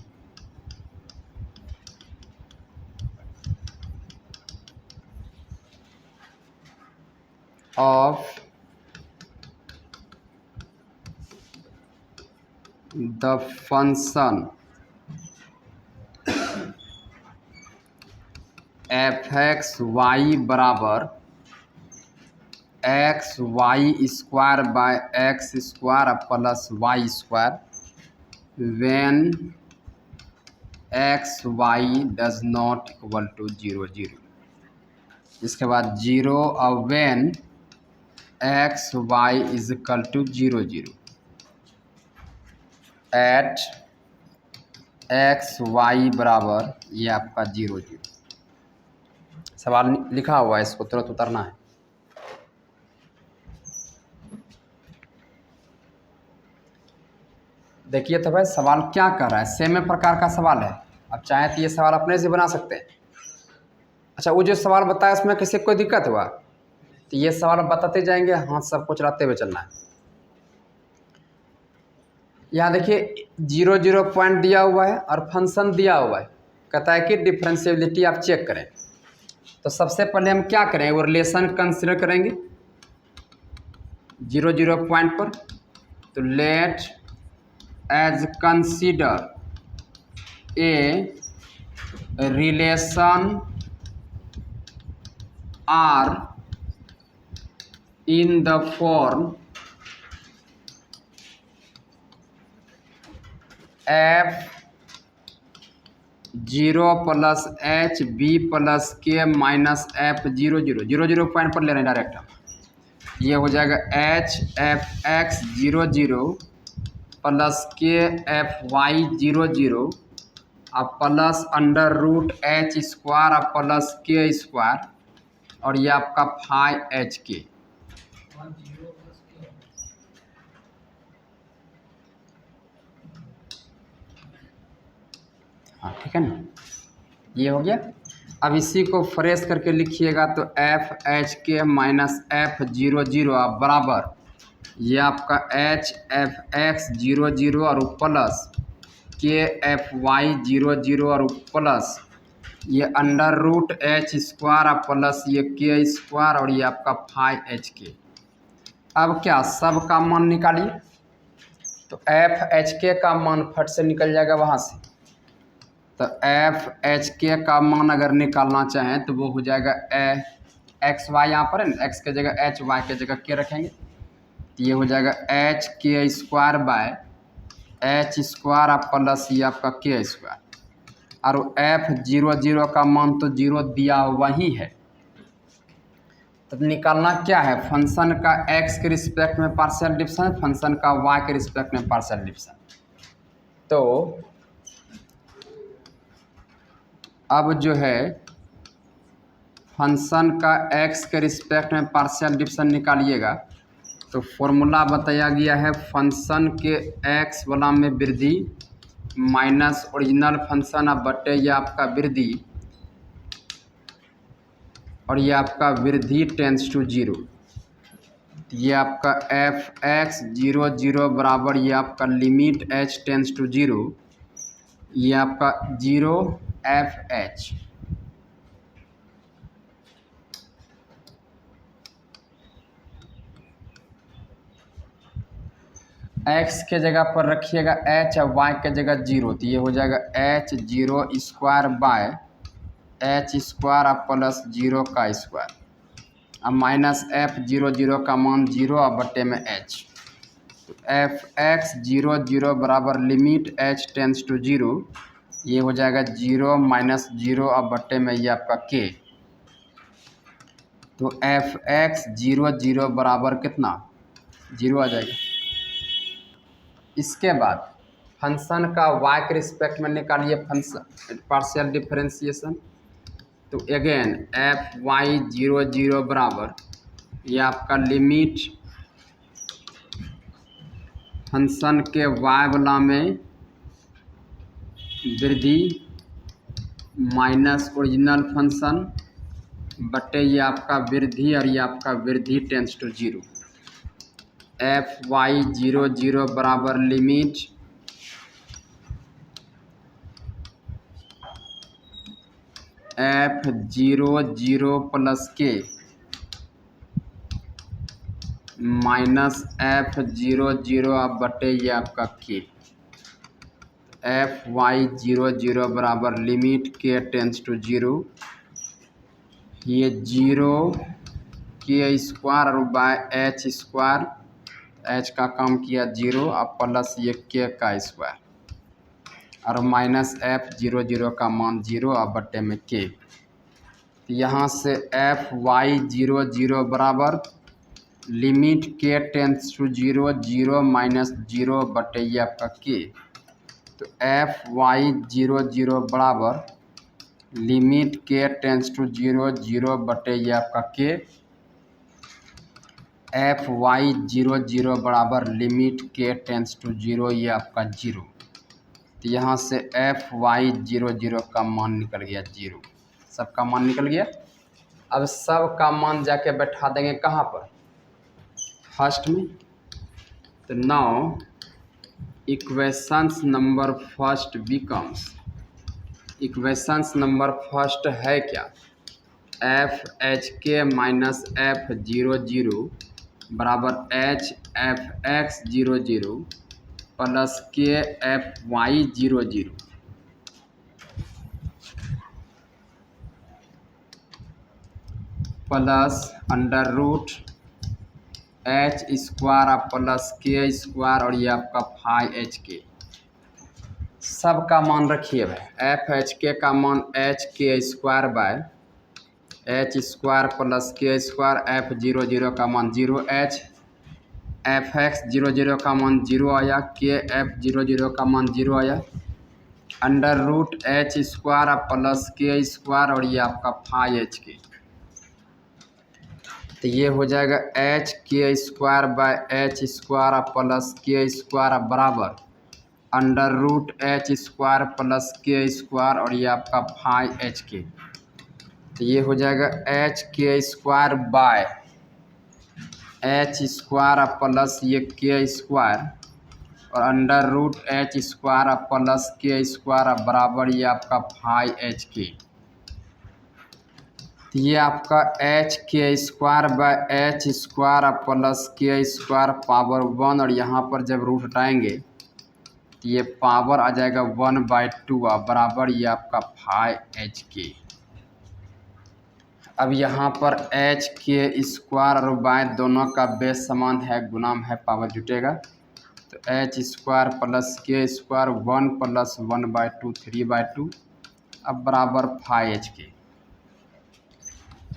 of the function F x Y बराबर x Y square by X square plus Y square when X Y does not equal to 0 0। इसके बाद 0 और when X Y is equal to 0 0 at X Y बराबर ये आपका 0 0। सवाल लिखा हुआ है, इसको तुरंत उतरना है। देखिए तो भाई सवाल क्या कर रहा है, सेम प्रकार का सवाल है। अब चाहे तो ये सवाल अपने से बना सकते हैं। अच्छा, वो जो सवाल बताया उसमें किसी कोई दिक्कत हुआ तो ये सवाल बताते जाएंगे, हाथ सबको चलाते हुए चलना है। यहाँ देखिए 0 0 पॉइंट दिया हुआ है और फंक्शन दिया हुआ है, कहता है कि डिफरेंशिएबिलिटी आप चेक करें। तो सबसे पहले हम क्या करें, वो रिलेशन कंसिडर करेंगे 0 0 पॉइंट पर। तो let us consider a relation R in the form f 0 plus H B plus के माइनस एफ 0 0 0 0 पॉइंट पर ले रहे हैं डायरेक्ट हम। ये हो जाएगा एच एफ एक्स 0 0 प्लस के एफ वाई 0 0 और plus under root H square और प्लस के स्क्वायर और ये आपका 5 HK। हाँ ठीक है ना, ये हो गया। अब इसी को फ्रेश करके लिखिएगा तो f h k minus f 0 0 आप बराबर ये आपका एच एफ एक्स 0 0 और प्लस के एफ वाई 0 0 और प्लस ये अंडर रूट एच स्क्वायर और प्लस ये के स्क्वायर और ये आपका 5 HK। अब क्या सब का मान निकालिए, तो एफ एच के का मान फट से निकल जाएगा वहाँ से। तो एफ एच के का मान अगर निकालना चाहें तो वो हो जाएगा एक्स वाई, यहाँ पर है ना, एक्स के जगह एच, वाई के जगह के रखेंगे तो ये हो जाएगा h k square by h square plus ये आपका के स्क्वायर। और एफ 0 0 का मान तो 0 दिया हुआ ही है। तो निकालना क्या है, फंक्शन का एक्स के रिस्पेक्ट में पार्शियल डिफरेंस, फंक्शन का वाई के रिस्पेक्ट में पार्शियल डिफरेंस। तो अब जो है फंक्शन का एक्स के रिस्पेक्ट में पार्शियल डिफरेंस निकालिएगा तो फॉर्मूला बताया गया है फंक्शन के एक्स वाला में वृद्धि माइनस ओरिजिनल फंक्शन अब बटे ये आपका वृद्धि और ये आपका वृद्धि टेंस टू 0। ये आपका एफ एक्स 0 0 बराबर ये आपका लिमिट एच टेंस टू 0, ये आपका 0 एफ एच। एक्स के जगह पर रखिएगा एच और वाई के जगह 0, तो ये हो जाएगा H 0 square by h square plus 0 का स्क्वायर अब माइनस एफ 0 0 का मान 0 और बट्टे में एच। तो एफ एक्स 0 0 बराबर लिमिट एच टेंस टू 0, ये हो जाएगा 0 माइनस 0 और बट्टे में ये आपका के। तो एफ एक्स 0 0 बराबर कितना 0 आ जाएगा। इसके बाद फंक्शन का वाई के रिस्पेक्ट में निकालिए फंक्शन पार्शियल डिफरेंशिएशन। तो अगेन एफ वाई 0 0 बराबर ये आपका लिमिट फंक्शन के वाई वाला में वृद्धि माइनस ओरिजिनल फंक्शन बटे ये आपका वृद्धि और ये आपका वृद्धि टेंस टू 0। एफ वाई 0 0 बराबर लिमिट F0 0 प्लस के माइनस F0 0 अब बटे ये आपका के। एफ वाई 0 0 बराबर लिमिट के टेंस टू 0, ये 0 के स्क्वायर और बाय एच स्क्वायर, एच का काम किया 0 अब प्लस ये के का स्क्वायर और माइनस F0 0 का मान 0 अब बटे में के। यहाँ से एफ वाई 0 0 बराबर लिमिट के टेंस टू 0 0 माइनस 0 बटे ये आपका के। तो एफ वाई 0 0 बराबर लिमिट के टेंस टू 0 0 बटे ये आपका के। एफ वाई 0 0 बराबर लिमिट के टेंस टू 0 ये आपका 0। तो यहाँ से एफ वाई 0 0 का मान निकल गया 0, सबका मान निकल गया। अब सब का मान जाके बैठा देंगे कहाँ पर, फर्स्ट में। तो now equations number first becomes, equations number first है क्या, f h k minus F0 0 बराबर एच एफ एक्स 0 0 प्लस के F y 0 0 plus under root H square plus के स्क्वायर और ये आपका फाइव एच के। सब का मान रखिए भाई, एफ एच के का मान H k square by h square plus के स्क्वायर, F0 0 का मान 0, एच एफ एक्स 0 0 का मान 0 आया, के F0 0 का मान 0 आया, under root H square plus के स्क्वायर और ये आपका फाइव एच के। तो ये हो जाएगा h k square by h square plus के स्क्वायर बराबर under root H square plus के स्क्वायर और ये आपका फाइव एच के। तो ये हो जाएगा h k square by h square plus ये के स्क्वायर और under root H square plus के स्क्वायर बराबर ये आपका फाइव एच के। तो ये आपका H k square by h square plus के स्क्वायर पावर 1 और यहाँ पर जब रूट हटाएंगे तो ये पावर आ जाएगा 1/2 बराबर ये आपका फाइव एच के। अब यहाँ पर एच के स्क्वायर और बाय दोनों का बेस समान है, गुना है, पावर जुटेगा। तो एच स्क्वायर प्लस के स्क्वायर 1 प्लस 1/2 3/2 अब बराबर फाइव एच के।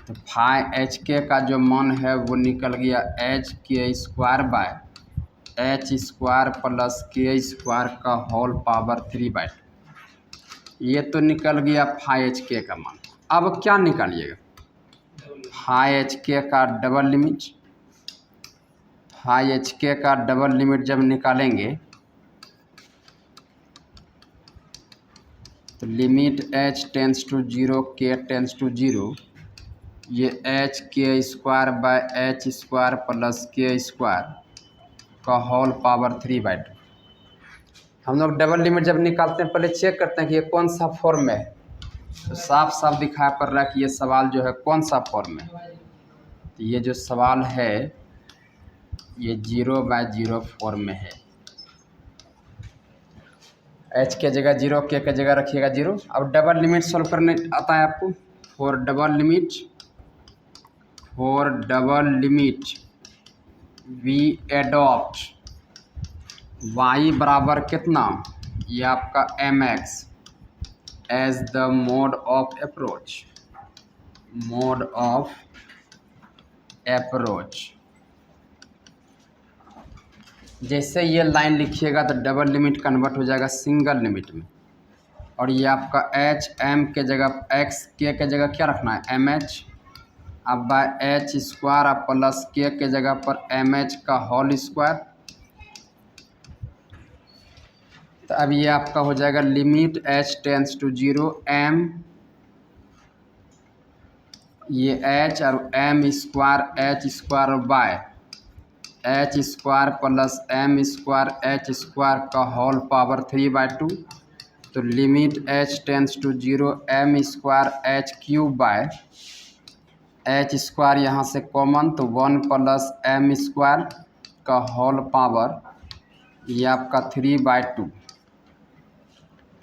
तो फाइव एच के का जो मान है वो निकल गया h k square by h square plus के स्क्वायर का होल पावर 3/2। ये तो निकल गया फाइव एच के का मान। अब क्या निकालिएगा, फाइव एच के का double limit, five H K का डबल लिमिट जब निकालेंगे तो लिमिट एच टेंस टू 0 के टेंस टू 0, ये H k square by h square plus के स्क्वायर का होल पावर 3/2। हम लोग डबल लिमिट जब निकालते हैं पहले चेक करते हैं कि ये कौन सा फॉर्म में है। तो साफ साफ दिखाई पड़ रहा है कि ये सवाल जो है कौन सा फॉर्म में। तो ये जो सवाल है ये 0/0 फॉर्म में है। एच के जगह 0, के जगह रखिएगा 0। अब डबल लिमिट सॉल्व करने आता है आपको। For double limit we adopt y बराबर कितना, ये आपका mx as the mode of approach. जैसे ये लाइन लिखिएगा तो डबल लिमिट कन्वर्ट हो जाएगा सिंगल लिमिट में। और ये आपका एच एम के जगह एक्स के जगह क्या रखना है, एम एच। अब by h square plus k जगह पर एम एच का होल स्क्वायर। तो अब ये आपका हो जाएगा limit H tends to 0 m, ये एच और m square h square by h square plus m square h square का होल पावर 3/2। तो limit H tends to 0 m square h cube by h square यहाँ से common, तो 1 plus m square का whole power ये आपका 3/2।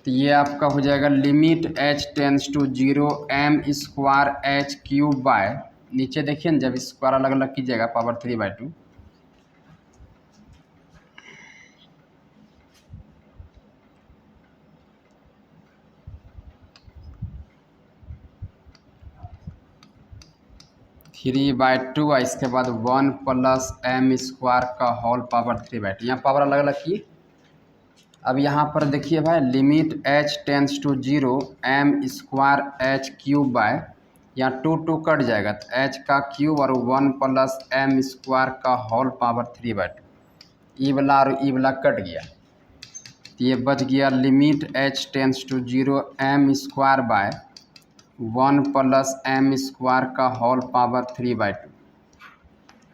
तो ये आपका हो जाएगा limit H tends to 0 m square h cube by, नीचे देखिए ना जब स्क्वायर अलग अलग कीजिएगा पावर 3/2, थ्री बाई टू और इसके बाद 1 प्लस एम स्क्वायर का होल पावर 3/2। यहाँ पावर अलग अलग किए। अब यहाँ पर देखिए भाई limit H tends to 0 m square h cube by, यहाँ 2 2 कट जाएगा तो एच का क्यूब और 1 प्लस एम स्क्वायर का होल पावर 3/2। ई वाला और ई वाला कट गया तो ये बच गया limit H tends to 0 m square by 1 plus m square का होल पावर 3/2।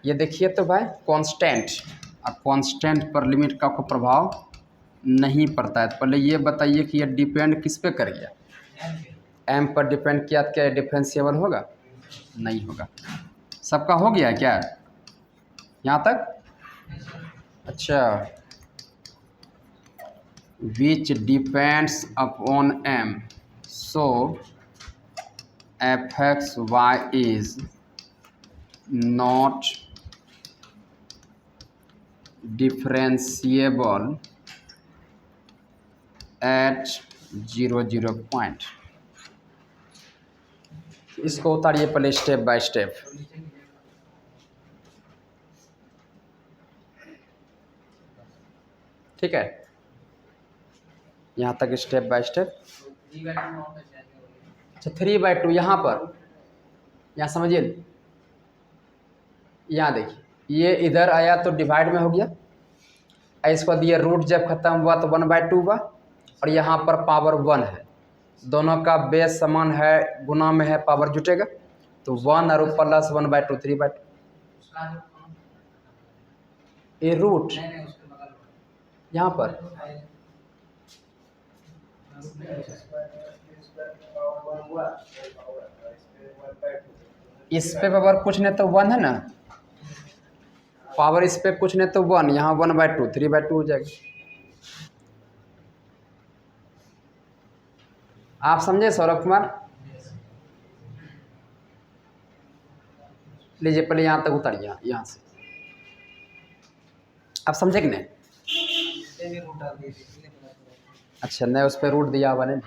ये देखिए तो भाई कांस्टेंट, अब कांस्टेंट पर लिमिट का कोई प्रभाव नहीं पड़ता है। तो पहले ये बताइए कि ये डिपेंड किस पे कर गया, एम पर डिपेंड किया तो क्या ये डिफरेंशिएबल होगा? नहीं होगा। सबका हो गया क्या यहाँ तक? अच्छा, which depends upon m, so fxy is not differentiable at 0 point. इसको उतारिए पहले स्टेप बाय स्टेप। ठीक है, यहाँ तक स्टेप बाय स्टेप। अच्छा 3/2 यहाँ पर, यहाँ समझिए, यहाँ देखिए ये इधर आया तो डिवाइड में हो गया, इसके बाद ये रूट जब खत्म हुआ तो 1/2 हुआ, और यहाँ पर पावर 1 है, दोनों का बेस समान है, गुना में है, पावर जुटेगा तो 1 और प्लस 1/2 3/2। ये रूट यहाँ पर इस पे पावर कुछ नहीं तो 1 है ना, पावर इस पे कुछ नहीं तो 1, यहाँ 1/2 3/2 हो जाएगा। आप समझे सौरभ कुमार? लीजिए पहले यहाँ तक उतारिए, यहाँ से आप समझे कि नहीं? अच्छा नहीं, उस पर रूट दिया हुआ नहीं।